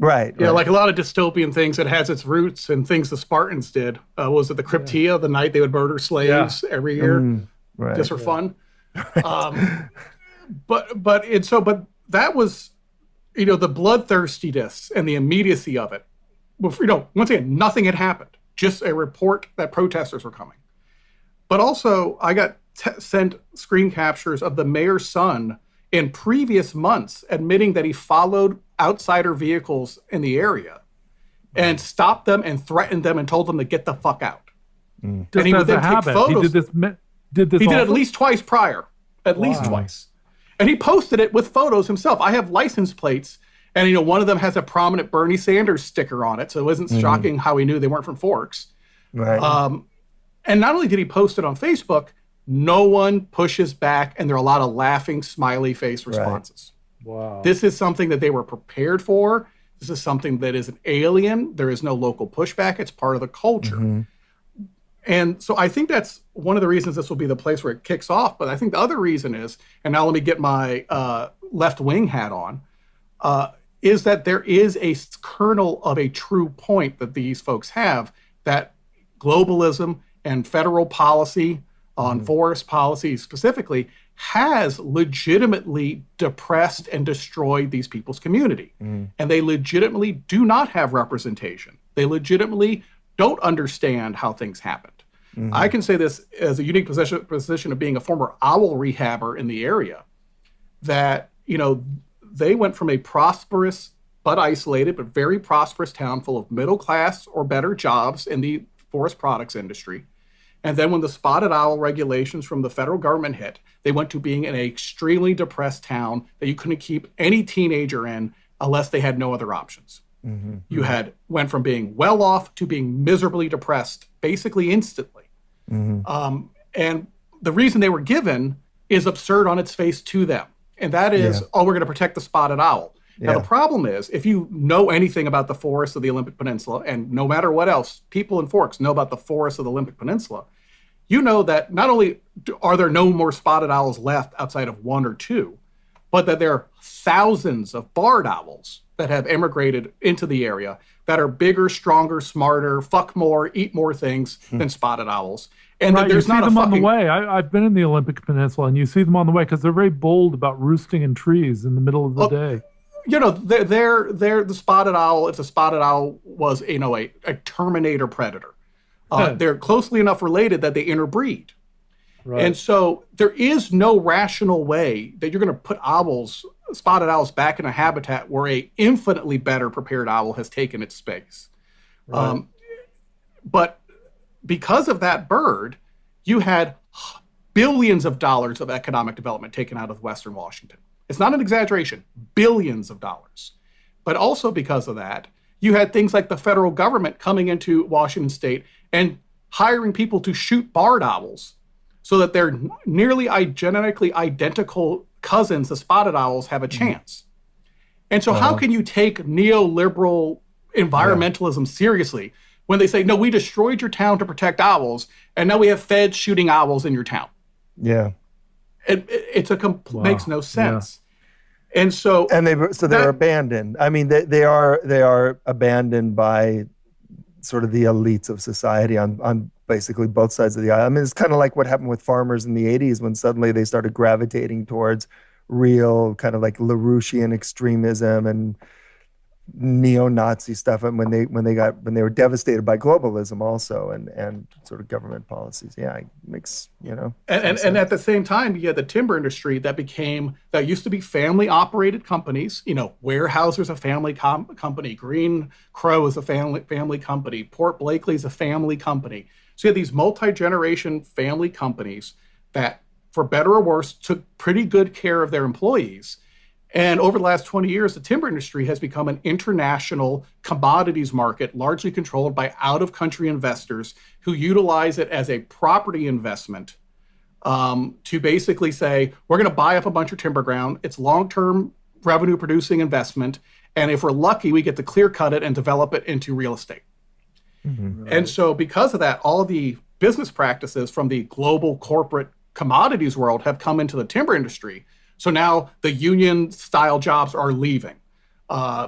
Right. Yeah, like a lot of dystopian things, it has its roots in things the Spartans did. Was it the Cryptia, the night they would murder slaves every year, just for fun? But that was, the bloodthirstiness and the immediacy of it. Once again, nothing had happened. Just a report that protesters were coming. But also, I got sent screen captures of the mayor's son in previous months admitting that he followed outsider vehicles in the area and stopped them and threatened them and told them to get the fuck out. And he would then take photos. He did this He did at least twice prior. At least twice. And he posted it with photos himself. I have license plates, and one of them has a prominent Bernie Sanders sticker on it, so it wasn't shocking how he knew they weren't from Forks. Right. And not only did he post it on Facebook, no one pushes back, and there are a lot of laughing, smiley face responses. Right. Wow. This is something that they were prepared for. This is something that is an alien. There is no local pushback. It's part of the culture. And so I think that's one of the reasons this will be the place where it kicks off. But I think the other reason is, and now let me get my left-wing hat on, is that there is a kernel of a true point that these folks have, that globalism and federal policy on forest policy specifically has legitimately depressed and destroyed these people's community. And they legitimately do not have representation. They legitimately don't understand how things happened. I can say this as a unique position of being a former owl rehabber in the area, that, they went from a prosperous but isolated but very prosperous town full of middle class or better jobs in the forest products industry. And then when the spotted owl regulations from the federal government hit, they went to being an extremely depressed town that you couldn't keep any teenager in unless they had no other options. You went from being well off to being miserably depressed basically instantly. And the reason they were given is absurd on its face to them. And that is, we're going to protect the spotted owl. Now, the problem is, if you know anything about the forests of the Olympic Peninsula, and no matter what else, people in Forks know about the forests of the Olympic Peninsula, you know that not only are there no more spotted owls left outside of one or two, but that there are thousands of barred owls that have immigrated into the area that are bigger, stronger, smarter, fuck more, eat more things than spotted owls. And right, there's you see not them a on the fucking... way. I've been in the Olympic Peninsula, and you see them on the way because they're very bold about roosting in trees in the middle of the day. They're the spotted owl. If the spotted owl was, a terminator predator, they're closely enough related that they interbreed. Right. And so there is no rational way that you're going to put spotted owls back in a habitat where a infinitely better prepared owl has taken its space. Right. But because of that bird, you had billions of dollars of economic development taken out of Western Washington. It's not an exaggeration, billions of dollars. But also because of that, you had things like the federal government coming into Washington state and hiring people to shoot barred owls so that their nearly genetically identical cousins, the spotted owls, have a chance. And so how can you take neoliberal environmentalism seriously when they say, no, we destroyed your town to protect owls, and now we have feds shooting owls in your town? Yeah. Makes no sense. Yeah. And so they're abandoned. I mean, they are abandoned by sort of the elites of society on basically both sides of the aisle. I mean, it's kind of like what happened with farmers in the 80s when suddenly they started gravitating towards real kind of like LaRouchian extremism and neo-Nazi stuff, and when they were devastated by globalism also and sort of government policies. Yeah, it makes and at the same time, you had the timber industry that used to be family operated companies. Weyerhaeuser's a family company, Green Crow is a family company, Port Blakely's a family company. So you had these multi-generation family companies that, for better or worse, took pretty good care of their employees. And over the last 20 years, the timber industry has become an international commodities market, largely controlled by out-of-country investors who utilize it as a property investment to basically say, we're going to buy up a bunch of timber ground. It's long-term revenue-producing investment. And if we're lucky, we get to clear-cut it and develop it into real estate. Mm-hmm. And so because of that, all of the business practices from the global corporate commodities world have come into the timber industry. So now the union-style jobs are leaving.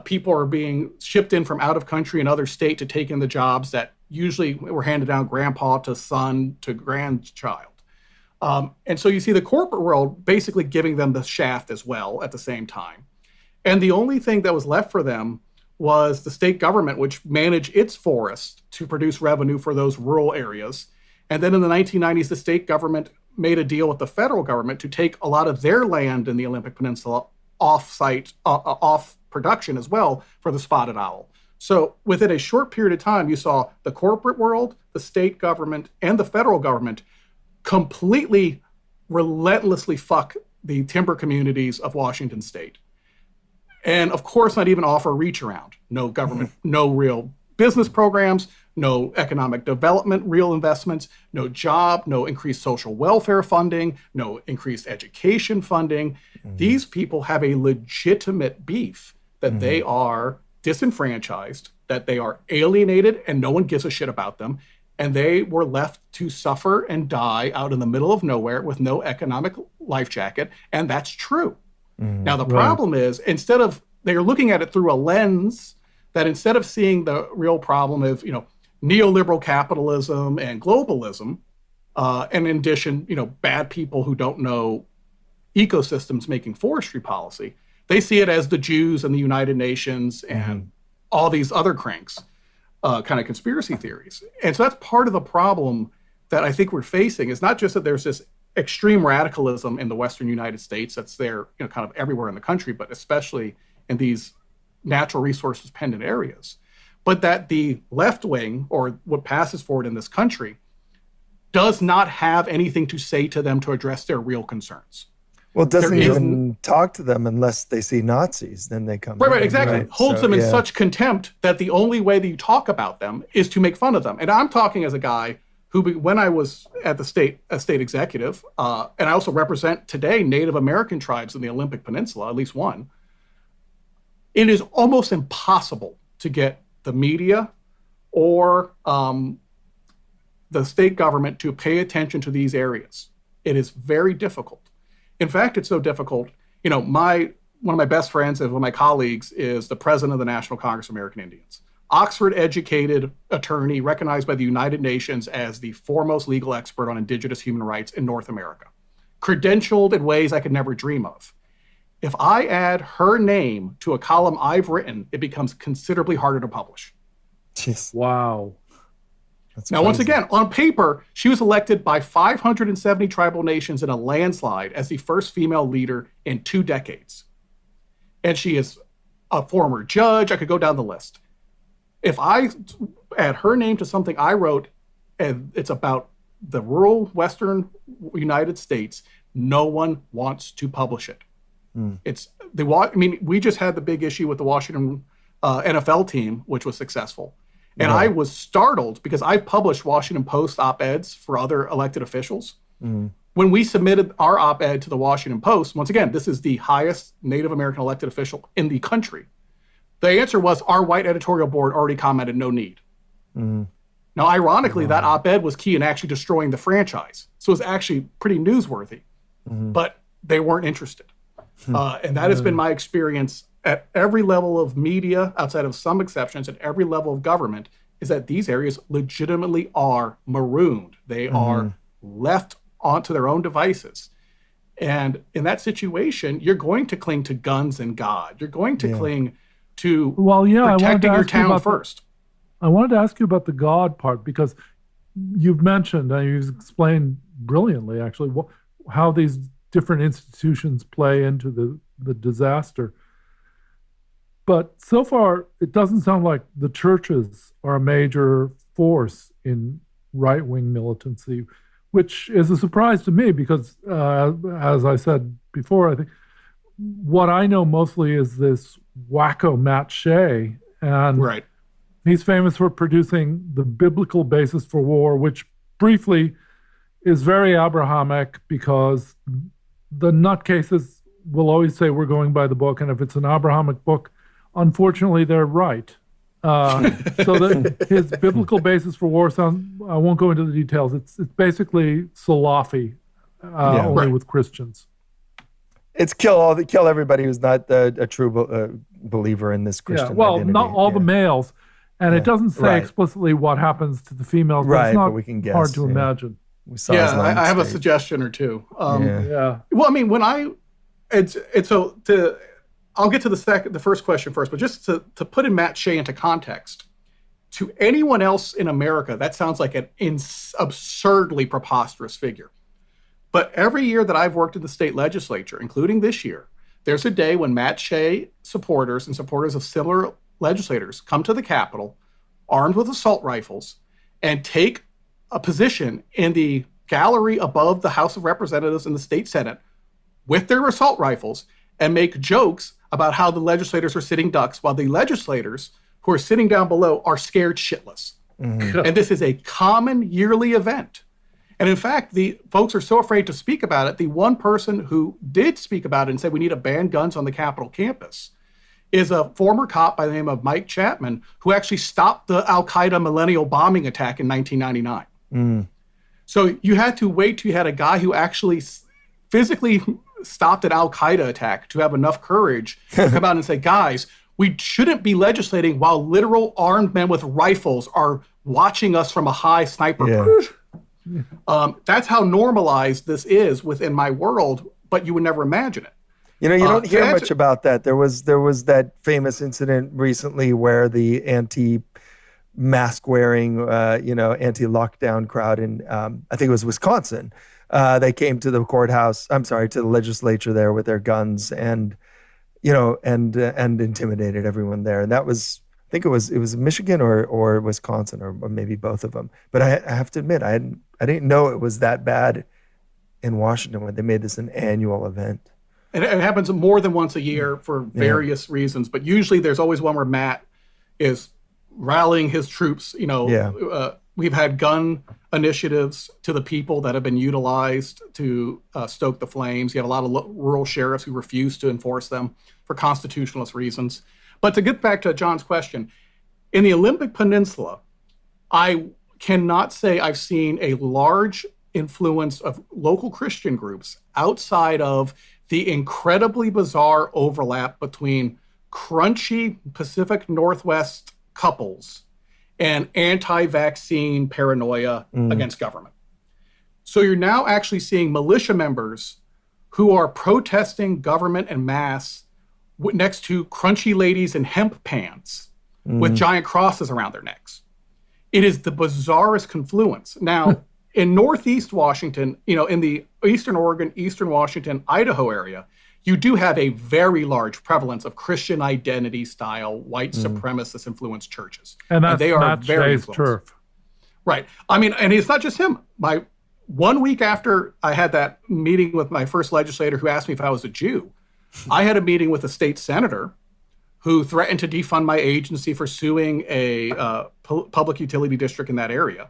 People are being shipped in from out of country, another state, to take in the jobs that usually were handed down grandpa to son to grandchild. And so you see the corporate world basically giving them the shaft as well at the same time. And the only thing that was left for them was the state government, which managed its forests to produce revenue for those rural areas. And then in the 1990s, the state government made a deal with the federal government to take a lot of their land in the Olympic Peninsula off production as well for the spotted owl. So within a short period of time, you saw the corporate world, the state government, and the federal government completely relentlessly fuck the timber communities of Washington state. And of course, not even offer reach around. No government, no real business programs, no economic development, real investments, no job, no increased social welfare funding, no increased education funding. These people have a legitimate beef that they are disenfranchised, that they are alienated, and no one gives a shit about them. And they were left to suffer and die out in the middle of nowhere with no economic life jacket. And that's true. Now, the problem is, they're looking at it through a lens that instead of seeing the real problem of, neoliberal capitalism and globalism, and in addition, bad people who don't know ecosystems making forestry policy, they see it as the Jews and the United Nations and all these other cranks, kind of conspiracy theories. And so that's part of the problem that I think we're facing, is not just that there's this extreme radicalism in the Western United States that's there, kind of everywhere in the country, but especially in these natural resource dependent areas, but that the left wing, or what passes for it in this country, does not have anything to say to them to address their real concerns. Well, it doesn't even talk to them unless they see Nazis. Then they come. Right, exactly. Right? Holds them in such contempt that the only way that you talk about them is to make fun of them. And I'm talking as a guy who, when I was at the state executive, and I also represent today Native American tribes in the Olympic Peninsula, at least one, it is almost impossible to get the media or the state government to pay attention to these areas. It is very difficult. In fact, it's so difficult, one of my best friends and one of my colleagues is the president of the National Congress of American Indians. Oxford-educated attorney recognized by the United Nations as the foremost legal expert on indigenous human rights in North America, credentialed in ways I could never dream of. If I add her name to a column I've written, it becomes considerably harder to publish. Jeez. Wow. That's now, crazy. once again, on paper, she was elected by 570 tribal nations in a landslide as the first female leader in 2 decades. And she is a former judge. I could go down the list. If I add her name to something I wrote, and it's about the rural Western United States, no one wants to publish it. We just had the big issue with the Washington NFL team, which was successful. And I was startled because I published Washington Post op-eds for other elected officials. When we submitted our op-ed to the Washington Post, once again, this is the highest Native American elected official in the country. The answer was our white editorial board already commented no need. Now, ironically, that op-ed was key in actually destroying the franchise. So it was actually pretty newsworthy, but they weren't interested. And that has been my experience at every level of media, outside of some exceptions, at every level of government, is that these areas legitimately are marooned. They are left onto their own devices. And in that situation, you're going to cling to guns and God. You're going to cling to protecting your town first. I wanted to ask you about the God part, because you've mentioned, and you've explained brilliantly, actually, how these different institutions play into the disaster. But so far, it doesn't sound like the churches are a major force in right-wing militancy, which is a surprise to me because, as I said before, I think what I know mostly is this wacko Matt Shea. And Right. he's famous for producing The Biblical Basis for War, which briefly is very Abrahamic because the nutcases will always say we're going by the book. And if it's an Abrahamic book, unfortunately, they're right. His Biblical Basis for War sounds, I won't go into the details. It's basically Salafi, only with Christians. It's kill everybody who's not a true believer in this Christian identity. Not all the males. And it doesn't say explicitly what happens to the females, but it's not but we can guess, hard to imagine. I have a suggestion or two. Well, I mean, I'll get to the first question first, but just to put in Matt Shea into context, to anyone else in America, that sounds like an absurdly preposterous figure. But every year that I've worked in the state legislature, including this year, there's a day when Matt Shea supporters and supporters of similar legislators come to the Capitol armed with assault rifles and take a position in the gallery above the House of Representatives and the state Senate with their assault rifles and make jokes about how the legislators are sitting ducks while the legislators who are sitting down below are scared shitless. Mm-hmm. And this is a common yearly event. And in fact, the folks are so afraid to speak about it. The one person who did speak about it and said we need to ban guns on the Capitol campus is a former cop by the name of Mike Chapman, who actually stopped the Al-Qaeda millennial bombing attack in 1999. Mm. So you had to wait till you had a guy who actually physically stopped an Al-Qaeda attack to have enough courage to come out and say, guys, we shouldn't be legislating while literal armed men with rifles are watching us from a high sniper. Yeah. That's how normalized this is within my world, but you would never imagine it. You don't hear much about that. There was that famous incident recently where the anti-mask wearing, anti-lockdown crowd in, I think it was Wisconsin. They came to the to the legislature there with their guns and intimidated everyone there. And that was, I think it was Michigan or Wisconsin or maybe both of them. But I have to admit, I didn't know it was that bad in Washington when they made this an annual event. And it happens more than once a year for various reasons, but usually there's always one where Matt is rallying his troops. We've had gun initiatives to the people that have been utilized to stoke the flames. You have a lot of rural sheriffs who refuse to enforce them for constitutionalist reasons. But to get back to John's question, in the Olympic Peninsula, I cannot say I've seen a large influence of local Christian groups outside of the incredibly bizarre overlap between crunchy Pacific Northwest couples and anti-vaccine paranoia against government. So you're now actually seeing militia members who are protesting government en masse next to crunchy ladies in hemp pants with giant crosses around their necks. It is the bizarrest confluence. Now, in Northeast Washington, in the Eastern Oregon, Eastern Washington, Idaho area, you do have a very large prevalence of Christian identity style, white supremacist influenced churches. And they are very influenced. Turf. Right. I mean, and it's not just him. 1 week after I had that meeting with my first legislator who asked me if I was a Jew, I had a meeting with a state senator who threatened to defund my agency for suing a public utility district in that area.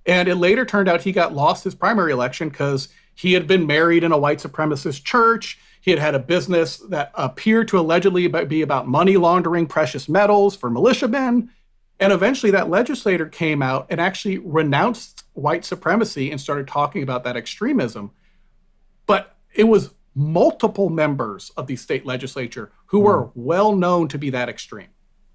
And it later turned out he lost his primary election because he had been married in a white supremacist church. He had a business that appeared to allegedly be about money laundering precious metals for militiamen. And eventually that legislator came out and actually renounced white supremacy and started talking about that extremism. But it was multiple members of the state legislature who were well known to be that extreme.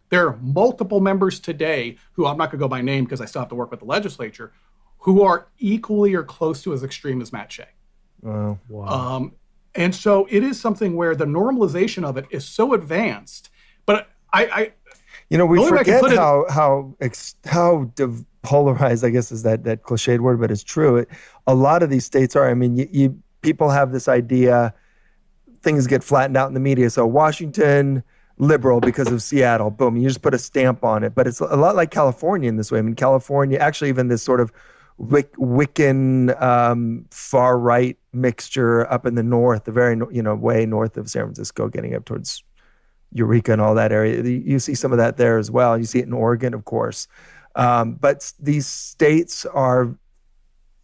There are multiple members today who, I'm not going to go by name because I still have to work with the legislature, who are equally or close to as extreme as Matt Shea. Wow. And so it is something where the normalization of it is so advanced. But we forget how polarized, I guess, is that cliched word, but it's true. A lot of these states are. I mean, people have this idea, things get flattened out in the media. So Washington, liberal because of Seattle, boom, you just put a stamp on it. But it's a lot like California in this way. I mean, California, actually even this sort of Wiccan far right mixture up in the north, the very way north of San Francisco, getting up towards Eureka and all that area. You see some of that there as well. You see it in Oregon, of course. But these states are,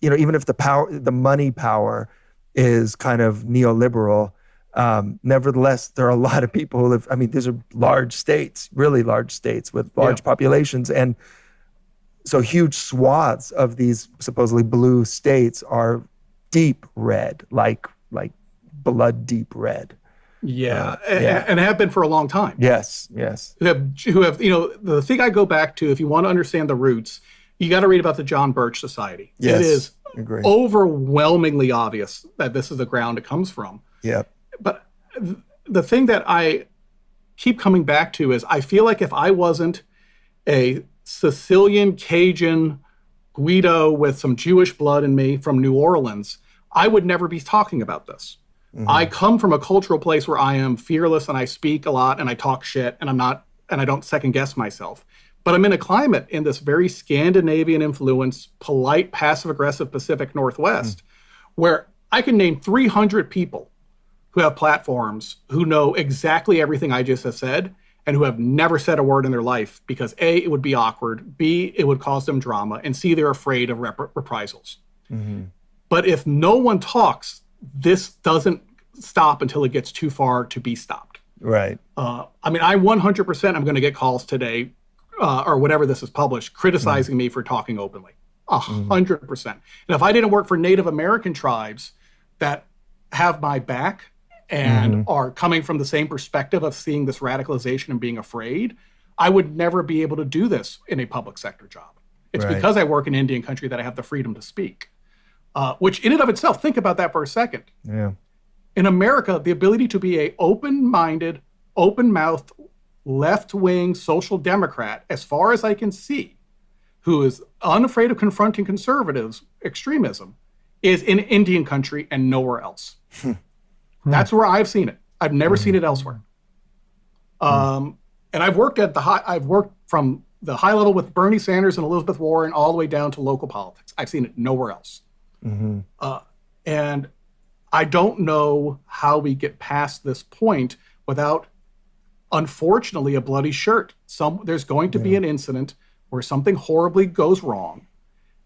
even if the money power is kind of neoliberal, nevertheless, there are a lot of people who live. I mean, these are large states, really large states with large populations. And so huge swaths of these supposedly blue states are deep red, like blood deep red. And have been for a long time. Yes. Who have the thing I go back to, if you want to understand the roots, you got to read about the John Birch Society. Yes, it is agree. Overwhelmingly obvious that this is the ground it comes from. Yeah. But the thing that I keep coming back to is I feel like if I wasn't a Sicilian Cajun Guido with some Jewish blood in me from New Orleans, I would never be talking about this. Mm-hmm. I come from a cultural place where I am fearless and I speak a lot and I talk shit and I don't second guess myself. But I'm in a climate in this very Scandinavian influence, polite, passive aggressive Pacific Northwest, where I can name 300 people who have platforms who know exactly everything I just have said and who have never said a word in their life because A, it would be awkward, B, it would cause them drama, and C, they're afraid of reprisals. Mm-hmm. But if no one talks, this doesn't stop until it gets too far to be stopped. Right. I 100% I'm going to get calls today or whenever this is published criticizing me for talking openly. 100%. And if I didn't work for Native American tribes that have my back and are coming from the same perspective of seeing this radicalization and being afraid, I would never be able to do this in a public sector job. It's because I work in Indian country that I have the freedom to speak. Which in and of itself, think about that for a second. Yeah. In America, the ability to be a open-minded, open-mouthed, left-wing social democrat, as far as I can see, who is unafraid of confronting conservatives' extremism, is in Indian country and nowhere else. That's where I've seen it. I've never seen it elsewhere. And I've worked from the high level with Bernie Sanders and Elizabeth Warren all the way down to local politics. I've seen it nowhere else. And I don't know how we get past this point without, unfortunately, a bloody shirt. There's going to be an incident where something horribly goes wrong,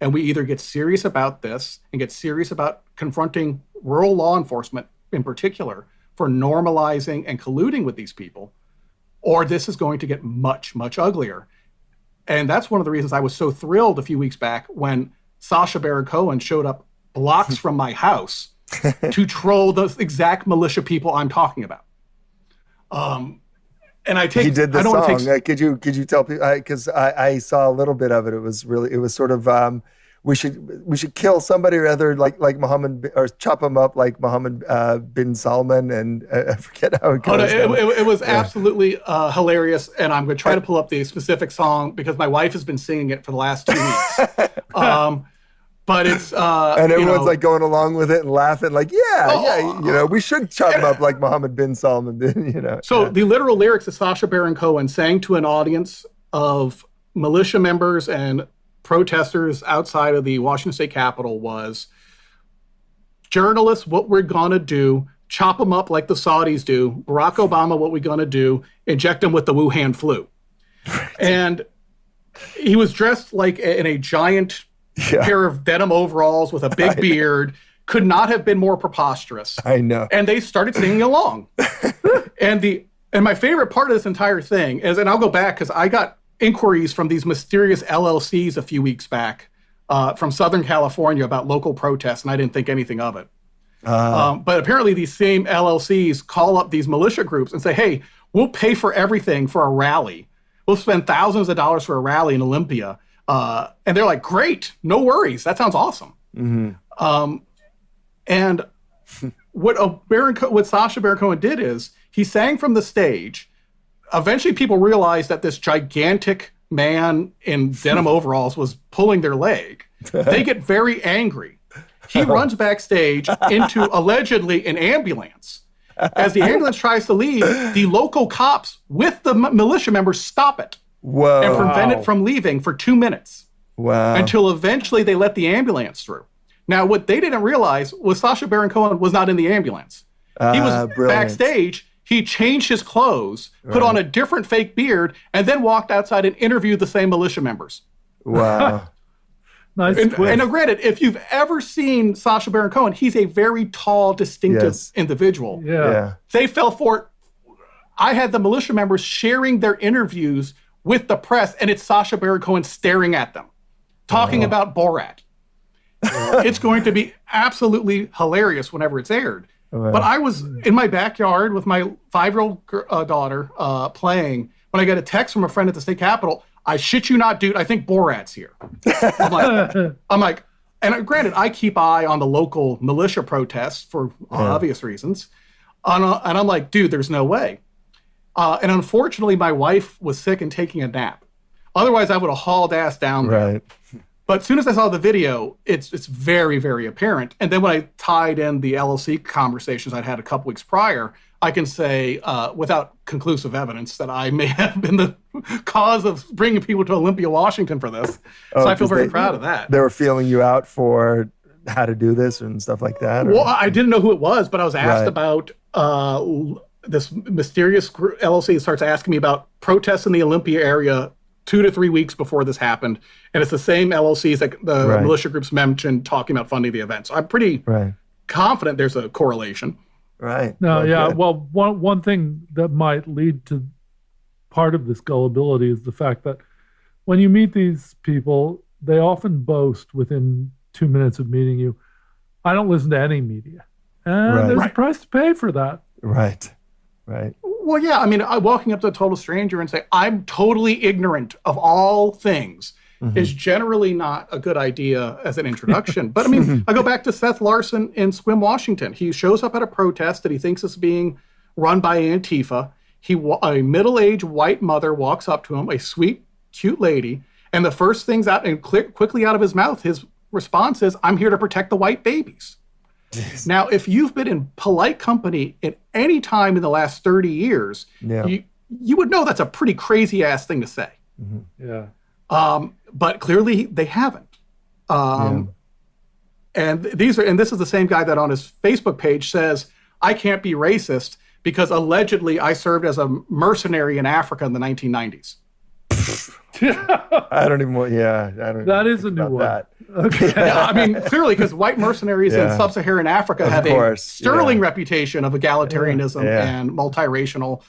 and we either get serious about this and get serious about confronting rural law enforcement in particular for normalizing and colluding with these people, or this is going to get much, much uglier. And that's one of the reasons I was so thrilled a few weeks back when Sacha Baron Cohen showed up blocks from my house to troll the exact militia people I'm talking about. And he did the song. Could you tell people? Because I saw a little bit of it. It was sort of we should kill somebody or other like Muhammad, or chop him up like Muhammad bin Salman, and I forget how it goes. It was absolutely hilarious, and I'm going to try to pull up the specific song because my wife has been singing it for the last 2 weeks. But it's and everyone's like going along with it and laughing, like, we should chop him up like Muhammad bin Salman. So the literal lyrics that Sacha Baron Cohen sang to an audience of militia members and protesters outside of the Washington State Capitol was, journalists, what we're gonna do, chop them up like the Saudis do. Barack Obama, what we're gonna do, inject them with the Wuhan flu. And he was dressed like in a giant pair of denim overalls with a big beard, could not have been more preposterous. I know. And they started singing along. And my favorite part of this entire thing is, and I'll go back because I got inquiries from these mysterious LLCs a few weeks back from Southern California about local protests, and I didn't think anything of it. But apparently these same LLCs call up these militia groups and say, hey, we'll pay for everything for a rally. We'll spend thousands of dollars for a rally in Olympia. And they're like, great, no worries. That sounds awesome. And what Sacha Baron Cohen did is he sang from the stage. Eventually people realized that this gigantic man in denim overalls was pulling their leg. They get very angry. He runs backstage into allegedly an ambulance. As the ambulance tries to leave, the local cops with the militia members stop it. Whoa. And prevent it from leaving for 2 minutes. Wow. Until eventually they let the ambulance through. Now, what they didn't realize was Sacha Baron Cohen was not in the ambulance. He was Brilliant. backstage. He changed his clothes, put on a different fake beard, and then walked outside and interviewed the same militia members. Wow. Nice. And granted, if you've ever seen Sacha Baron Cohen, he's a very tall, distinctive individual. Yeah. They fell for it. I had the militia members sharing their interviews with the press, and it's Sacha Baron Cohen staring at them, talking about Borat. It's going to be absolutely hilarious whenever it's aired. But I was in my backyard with my 5-year-old daughter playing when I got a text from a friend at the state capitol. I shit you not, dude, I think Borat's here. I'm like, and granted, I keep eye on the local militia protests for obvious reasons. And I'm like, dude, there's no way. And unfortunately, my wife was sick and taking a nap. Otherwise, I would have hauled ass down there. Right. But as soon as I saw the video, it's very, very apparent. And then when I tied in the LLC conversations I'd had a couple weeks prior, I can say, without conclusive evidence, that I may have been the cause of bringing people to Olympia, Washington for this. So I feel very proud of that. They were feeling you out for how to do this and stuff like that? Well, I didn't know who it was, but I was asked about this mysterious LLC starts asking me about protests in the Olympia area 2 to 3 weeks before this happened. And it's the same LLCs that the militia groups mentioned talking about funding the event. So I'm pretty confident there's a correlation. Right. No, yeah. Well, one thing that might lead to part of this gullibility is the fact that when you meet these people, they often boast within 2 minutes of meeting you, I don't listen to any media. And there's a price to pay for that. Right. Right. Well, yeah. I mean, walking up to a total stranger and say, I'm totally ignorant of all things is generally not a good idea as an introduction. But I mean, I go back to Seth Larson in Sequim, Washington. He shows up at a protest that he thinks is being run by Antifa. A middle-aged white mother walks up to him, a sweet, cute lady, and the first things out and quickly out of his mouth, his response is, I'm here to protect the white babies. Jeez. Now, if you've been in polite company at any time in the last 30 years, you would know that's a pretty crazy-ass thing to say. Yeah. But clearly they haven't. And this is the same guy that on his Facebook page says, I can't be racist because allegedly I served as a mercenary in Africa in the 1990s. I don't even want, that is a new one. That. Okay. Yeah, I mean, clearly, because white mercenaries in sub-Saharan Africa have a sterling reputation of egalitarianism and multiracial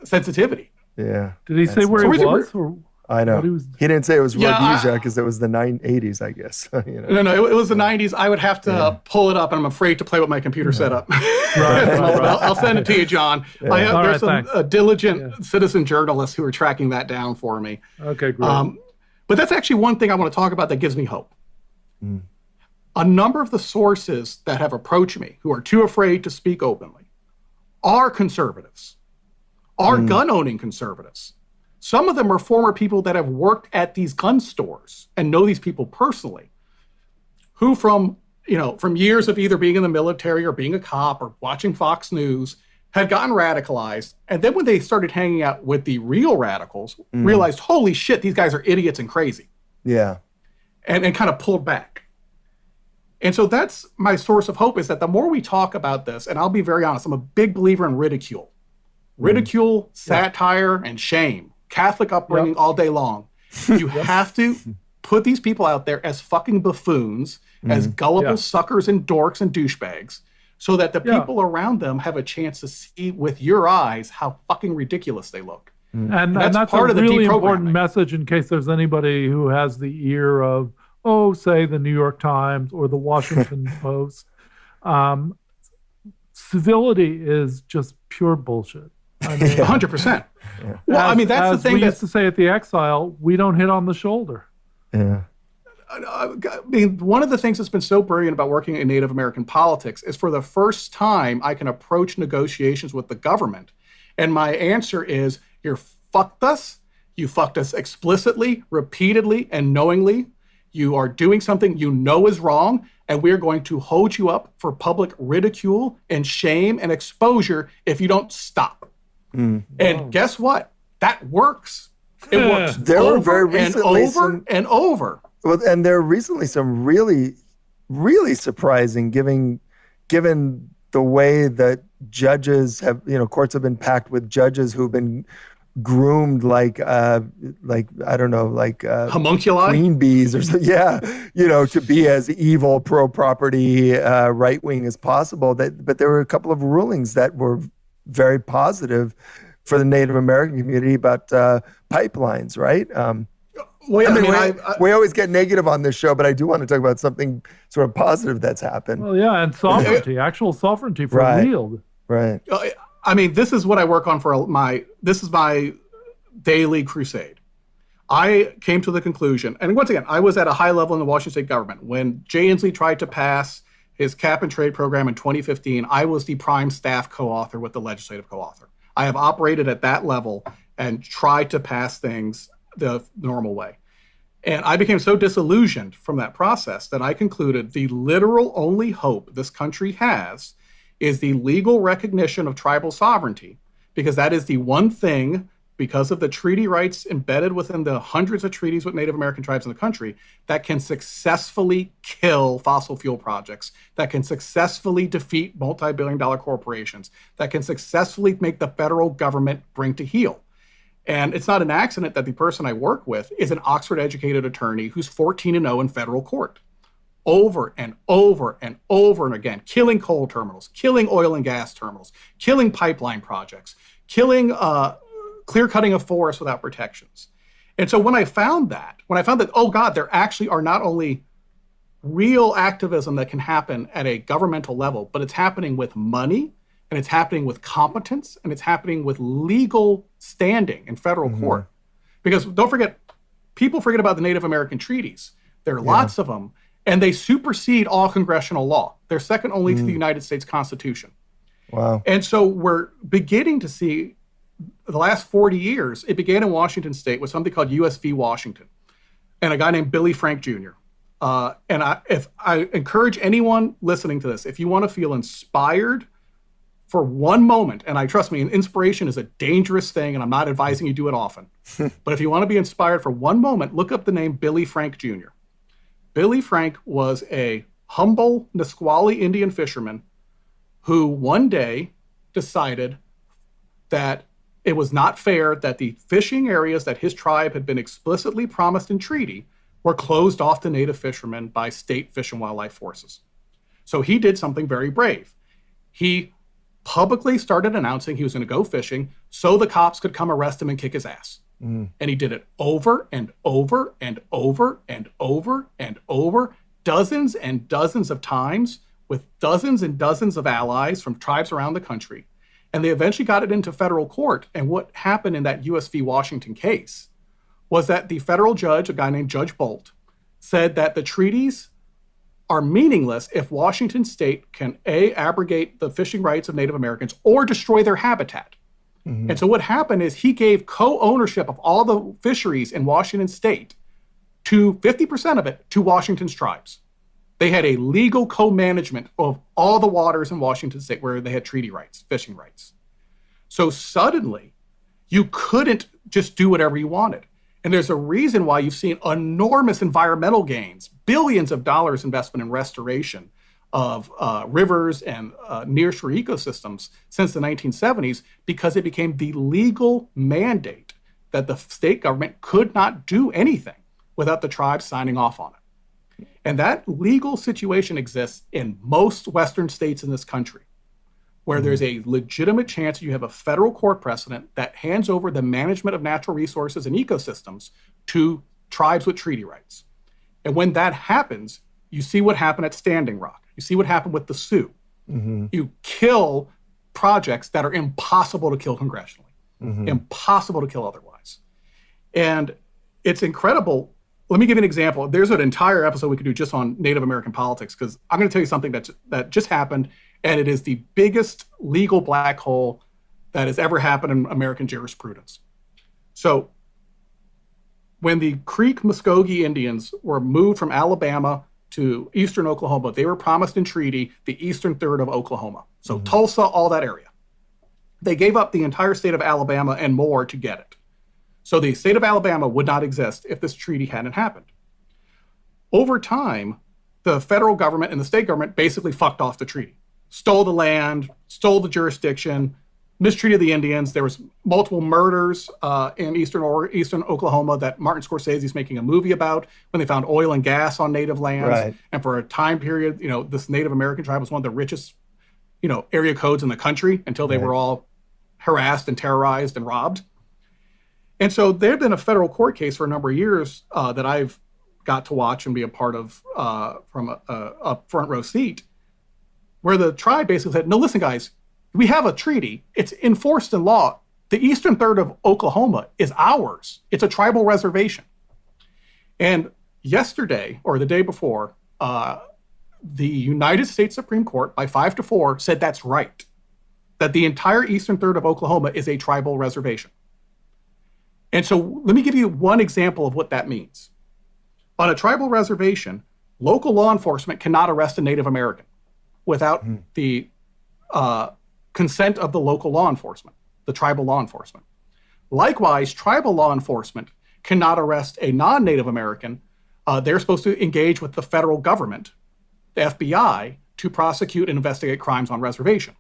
sensitivity. Yeah. Did he say where he was? I know. He didn't say it was Rhodesia because it was the 80s, I guess. No, it was the 90s. I would have to pull it up, and I'm afraid to play with my computer set up. I'll send it to you, John. There's some diligent citizen journalists who are tracking that down for me. Okay, great. But that's actually one thing I want to talk about that gives me hope. A number of the sources that have approached me who are too afraid to speak openly are conservatives, are gun-owning conservatives. Some of them are former people that have worked at these gun stores and know these people personally, who from years of either being in the military or being a cop or watching Fox News had gotten radicalized. And then when they started hanging out with the real radicals, realized, holy shit, these guys are idiots and crazy. Yeah. And kind of pulled back. And so that's my source of hope, is that the more we talk about this, and I'll be very honest, I'm a big believer in ridicule. Ridicule, satire, and shame. Catholic upbringing all day long. You have to put these people out there as fucking buffoons, as gullible suckers and dorks and douchebags, so that the people around them have a chance to see with your eyes how fucking ridiculous they look. And that's part of the really important message in case there's anybody who has the ear of, say, the New York Times or the Washington Post. Civility is just pure bullshit. I mean, 100%. Well, that's the thing we used to say at the Exile, we don't hit on the shoulder. Yeah. I mean, one of the things that's been so brilliant about working in Native American politics is for the first time I can approach negotiations with the government. And my answer is, you fucked us. You fucked us explicitly, repeatedly, and knowingly. You are doing something you know is wrong, and we're going to hold you up for public ridicule and shame and exposure if you don't stop. And guess what? That works. It works There were very over and recently over and over. Well, and there are recently some really, really surprising, given the way that judges have, courts have been packed with judges who've been groomed like I don't know, like Homunculi? queen bees or something. Yeah, to be as evil, pro-property, right-wing as possible. But there were a couple of rulings that were very positive for the Native American community about pipelines, right? Well, we always get negative on this show, but I do want to talk about something sort of positive that's happened. Well, yeah, and sovereignty, actual sovereignty for real. Right. This is what I work on this is my daily crusade. I came to the conclusion, and once again, I was at a high level in the Washington state government. When Jay Inslee tried to pass his cap and trade program in 2015, I was the prime staff co-author with the legislative co-author. I have operated at that level and tried to pass things the normal way. And I became so disillusioned from that process that I concluded the literal only hope this country has is the legal recognition of tribal sovereignty, because that is the one thing, because of the treaty rights embedded within the hundreds of treaties with Native American tribes in the country, that can successfully kill fossil fuel projects, that can successfully defeat multi-billion-dollar corporations, that can successfully make the federal government bring to heel. And it's not an accident that the person I work with is an Oxford-educated attorney who's 14-0 in federal court. Over and over and over and again, killing coal terminals, killing oil and gas terminals, killing pipeline projects, killing clear-cutting of forests without protections. And so when I found that, oh God, there actually are not only real activism that can happen at a governmental level, but it's happening with money, and it's happening with competence, and it's happening with legal standing in federal court. Because don't forget, people forget about the Native American treaties. There are lots of them, and they supersede all congressional law. They're second only to the United States Constitution. Wow. And so we're beginning to see the last 40 years, it began in Washington state with something called US v. Washington, and a guy named Billy Frank Jr. And I encourage anyone listening to this, if you want to feel inspired for one moment, and trust me, inspiration is a dangerous thing, and I'm not advising you do it often. But if you want to be inspired for one moment, look up the name Billy Frank Jr. Billy Frank was a humble Nisqually Indian fisherman who one day decided that it was not fair that the fishing areas that his tribe had been explicitly promised in treaty were closed off to native fishermen by state fish and wildlife forces. So he did something very brave. He publicly started announcing he was going to go fishing so the cops could come arrest him and kick his ass. And he did it over and over and over and over and over, dozens and dozens of times, with dozens and dozens of allies from tribes around the country. And they eventually got it into federal court. And what happened in that US v. Washington case was that the federal judge, a guy named Judge Bolt, said that the treaties are meaningless if Washington state can abrogate the fishing rights of Native Americans or destroy their habitat. And so what happened is he gave co-ownership of all the fisheries in Washington state, to 50% of it, to Washington's tribes. They had a legal co-management of all the waters in Washington state where they had treaty rights, fishing rights. So suddenly, you couldn't just do whatever you wanted. And there's a reason why you've seen enormous environmental gains, billions of dollars investment in restoration of rivers and nearshore ecosystems since the 1970s, because it became the legal mandate that the state government could not do anything without the tribes signing off on it. And that legal situation exists in most Western states in this country, where there's a legitimate chance you have a federal court precedent that hands over the management of natural resources and ecosystems to tribes with treaty rights. And when that happens, you see what happened at Standing Rock. You see what happened with the Sioux. You kill projects that are impossible to kill congressionally, impossible to kill otherwise. And it's incredible. Let me give you an example. There's an entire episode we could do just on Native American politics, because I'm going to tell you something that just happened, and it is the biggest legal black hole that has ever happened in American jurisprudence. So when the Creek Muskogee Indians were moved from Alabama to eastern Oklahoma, they were promised in treaty the eastern third of Oklahoma. So Tulsa, all that area. They gave up the entire state of Alabama and more to get it. So the state of Alabama would not exist if this treaty hadn't happened. Over time, the federal government and the state government basically fucked off the treaty, stole the land, stole the jurisdiction, mistreated the Indians. There was multiple murders in eastern Oklahoma that Martin Scorsese is making a movie about when they found oil and gas on native lands. Right. And for a time period, this Native American tribe was one of the richest, area codes in the country until they were all harassed and terrorized and robbed. And so there had been a federal court case for a number of years that I've got to watch and be a part of from a front row seat, where the tribe basically said, no, listen, guys, we have a treaty. It's enforced in law. The eastern third of Oklahoma is ours. It's a tribal reservation. And yesterday, or the day before, the United States Supreme Court, by 5-4, said that's right, that the entire eastern third of Oklahoma is a tribal reservation. And so let me give you one example of what that means. On a tribal reservation, local law enforcement cannot arrest a Native American without the consent of the local law enforcement, the tribal law enforcement. Likewise, tribal law enforcement cannot arrest a non-Native American. They're supposed to engage with the federal government, the FBI, to prosecute and investigate crimes on reservation.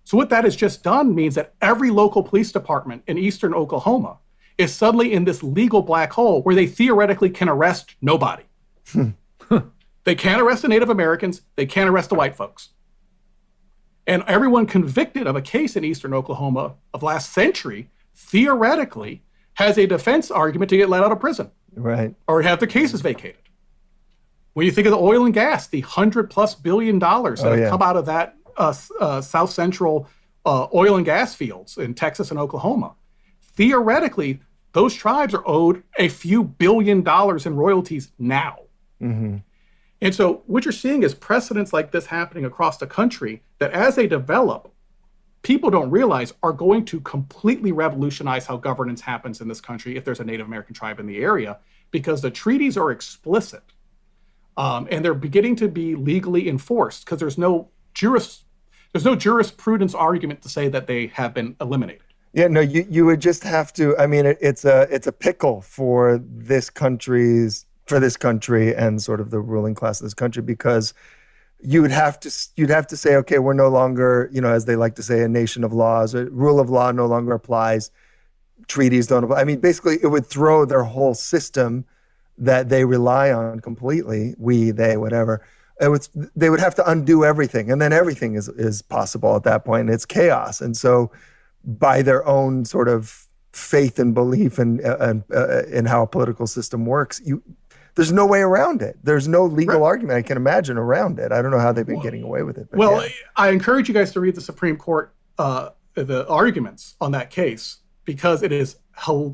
So what that has just done means that every local police department in eastern Oklahoma is suddenly in this legal black hole where they theoretically can arrest nobody. They can't arrest the Native Americans. They can't arrest the white folks. And everyone convicted of a case in eastern Oklahoma of last century theoretically has a defense argument to get let out of prison. Right. Or have their cases vacated. When you think of the oil and gas, the $100+ billion that have come out of that south central oil and gas fields in Texas and Oklahoma, theoretically, those tribes are owed a few $1 billion in royalties now. Mm-hmm. And so what you're seeing is precedents like this happening across the country that as they develop, people don't realize are going to completely revolutionize how governance happens in this country if there's a Native American tribe in the area, because the treaties are explicit and they're beginning to be legally enforced because there's no jurisprudence argument to say that they have been eliminated. Yeah, no, you would just have to. I mean, it's a pickle for this country and sort of the ruling class of this country, because you'd have to say, okay, we're no longer, as they like to say, a nation of laws. Rule of law no longer applies. Treaties don't apply. I mean, basically, it would throw their whole system that they rely on completely. They, whatever. They would have to undo everything, and then everything is possible at that point, and it's chaos. And so, by their own sort of faith and belief in how a political system works, there's no way around it. There's no legal argument I can imagine around it. I don't know how they've been getting away with it. I encourage you guys to read the Supreme Court, the arguments on that case, because it is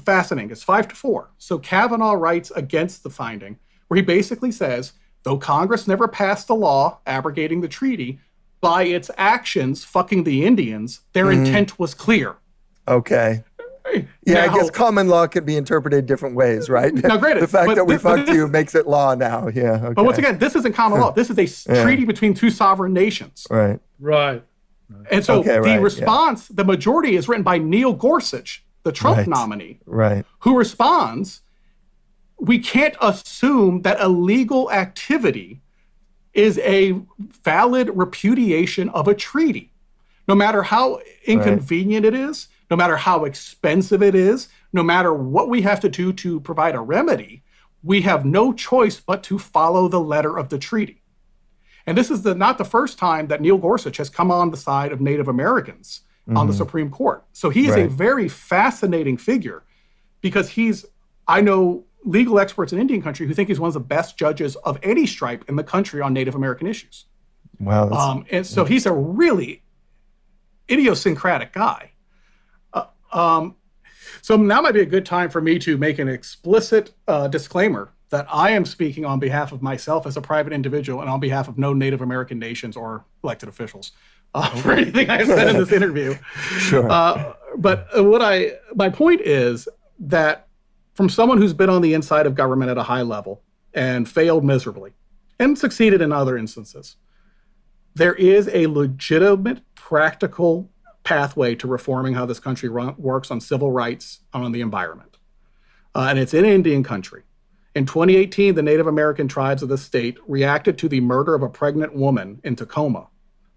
fascinating. It's 5-4. So Kavanaugh writes against the finding, where he basically says, though Congress never passed a law abrogating the treaty, by its actions fucking the Indians, their intent was clear. Okay. Yeah, I guess common law can be interpreted different ways, right? Now, granted, the fact that we fucked you makes it law now. Yeah. Okay. But once again, this isn't common law. This is a treaty between two sovereign nations. Right. And so the response, the majority is written by Neil Gorsuch, the Trump nominee, who responds, we can't assume that illegal activity is a valid repudiation of a treaty. No matter how inconvenient it is, no matter how expensive it is, no matter what we have to do to provide a remedy, we have no choice but to follow the letter of the treaty. And this is not the first time that Neil Gorsuch has come on the side of Native Americans on the Supreme Court. So he is a very fascinating figure, because I know legal experts in Indian country who think he's one of the best judges of any stripe in the country on Native American issues. Wow. And so he's a really idiosyncratic guy. So now might be a good time for me to make an explicit disclaimer that I am speaking on behalf of myself as a private individual and on behalf of no Native American nations or elected officials for anything I've said in this interview. Sure. But my point is that from someone who's been on the inside of government at a high level and failed miserably and succeeded in other instances, there is a legitimate, practical pathway to reforming how this country works on civil rights and on the environment. and it's in Indian country. In 2018, the Native American tribes of the state reacted to the murder of a pregnant woman in Tacoma,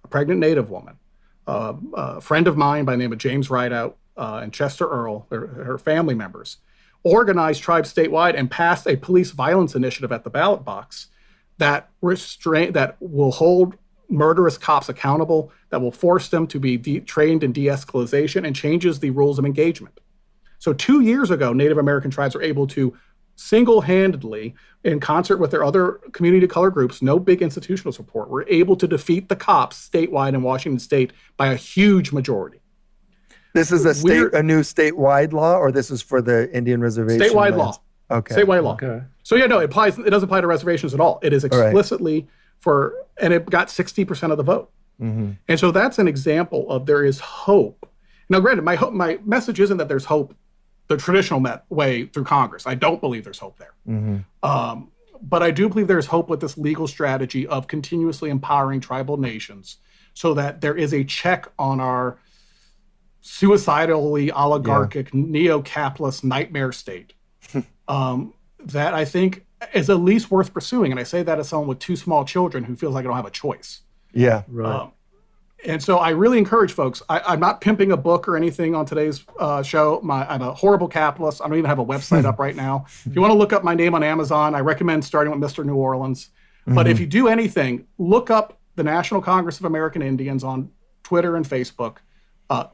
a pregnant Native woman. A friend of mine by the name of James Rideout and Chester Earl, her family members, organized tribes statewide and passed a police violence initiative at the ballot box that will hold murderous cops accountable, that will force them to be trained in de-escalation and changes the rules of engagement. So 2 years ago, Native American tribes were able to single-handedly, in concert with their other community color groups, no big institutional support, were able to defeat the cops statewide in Washington state by a huge majority. This is a new statewide law, or this is for the Indian reservation? Statewide law. Okay. Statewide law. Okay. So yeah, no, it doesn't apply to reservations at all. It is explicitly and it got 60% of the vote. Mm-hmm. And so that's an example of there is hope. Now, granted, my message isn't that there's hope the traditional way through Congress. I don't believe there's hope there. Mm-hmm. But I do believe there's hope with this legal strategy of continuously empowering tribal nations so that there is a check on our suicidally oligarchic, neo-capitalist nightmare state that I think is at least worth pursuing. And I say that as someone with 2 small children who feels like I don't have a choice. Yeah. Right. And so I really encourage folks, I'm not pimping a book or anything on today's show. I'm a horrible capitalist. I don't even have a website up right now. If you want to look up my name on Amazon, I recommend starting with Mr. New Orleans. But if you do anything, look up the National Congress of American Indians on Twitter and Facebook.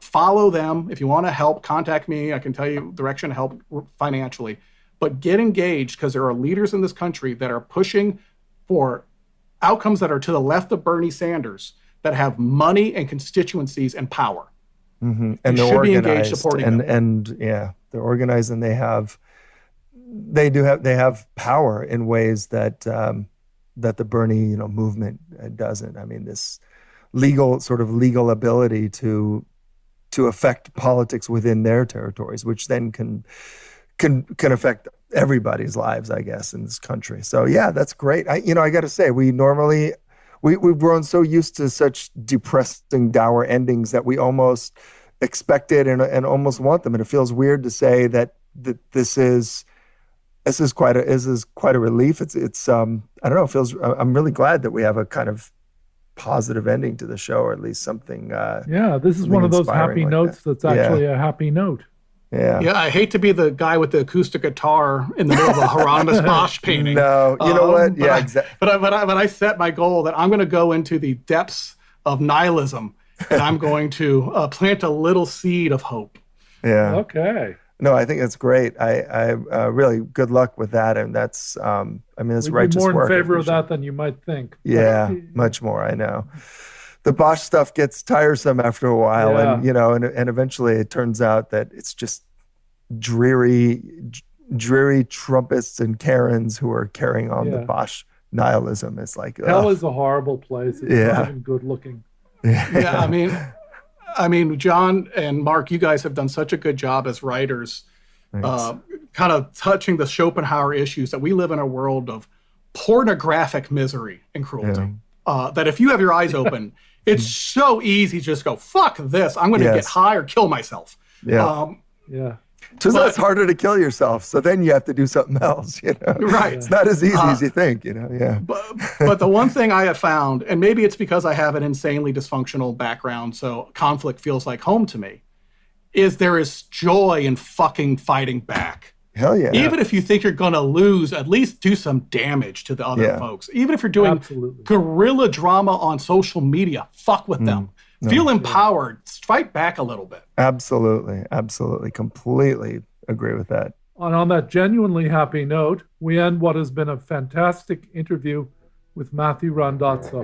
Follow them. If you want to help, contact me. I can tell you direction to help financially. But get engaged, because there are leaders in this country that are pushing for outcomes that are to the left of Bernie Sanders, that have money and constituencies and power. Mm-hmm. And they're should organized, be engaged supporting them. And yeah, they're organized, and they have power in ways that that the Bernie movement doesn't. I mean, this legal ability to affect politics within their territories, which then can affect everybody's lives, I guess, in this country. So yeah, that's great. I got to say, we've grown so used to such depressing, dour endings that we almost expect it and almost want them. And it feels weird to say that this is quite a relief. It's I don't know. It feels. I'm really glad that we have a kind of positive ending to the show, or at least something. This is one of those happy notes that's actually a happy note. Yeah. Yeah, I hate to be the guy with the acoustic guitar in the middle of a Hieronymus Bosch painting. No, you know what? Yeah, exactly. But I set my goal that I'm going to go into the depths of nihilism, and I'm going to plant a little seed of hope. Yeah. Okay. No, I think that's great. I really good luck with that, and that's it's righteous work. We'd be more in favor of that than you might think. Yeah, much more. I know. The Bosch stuff gets tiresome after a while, and and eventually it turns out that it's just dreary Trumpists and Karens who are carrying on the Bosch nihilism. It's like hell is a horrible place. It's not even good looking. Yeah, I mean, John and Mark, you guys have done such a good job as writers, kind of touching the Schopenhauer issues that we live in a world of pornographic misery and cruelty. That if you have your eyes open, it's so easy to just go, fuck this. I'm going to get high or kill myself. Yeah. But it's harder to kill yourself. So then you have to do something else, Right. It's not as easy as you think, Yeah. But the one thing I have found, and maybe it's because I have an insanely dysfunctional background, so conflict feels like home to me, is there is joy in fucking fighting back. Hell yeah. Even if you think you're going to lose, at least do some damage to the other folks. Even if you're doing guerrilla drama on social media, fuck with them. Feel empowered. Fight back a little bit. Absolutely. Completely agree with that. And on that genuinely happy note, we end what has been a fantastic interview with Matthew Randazzo.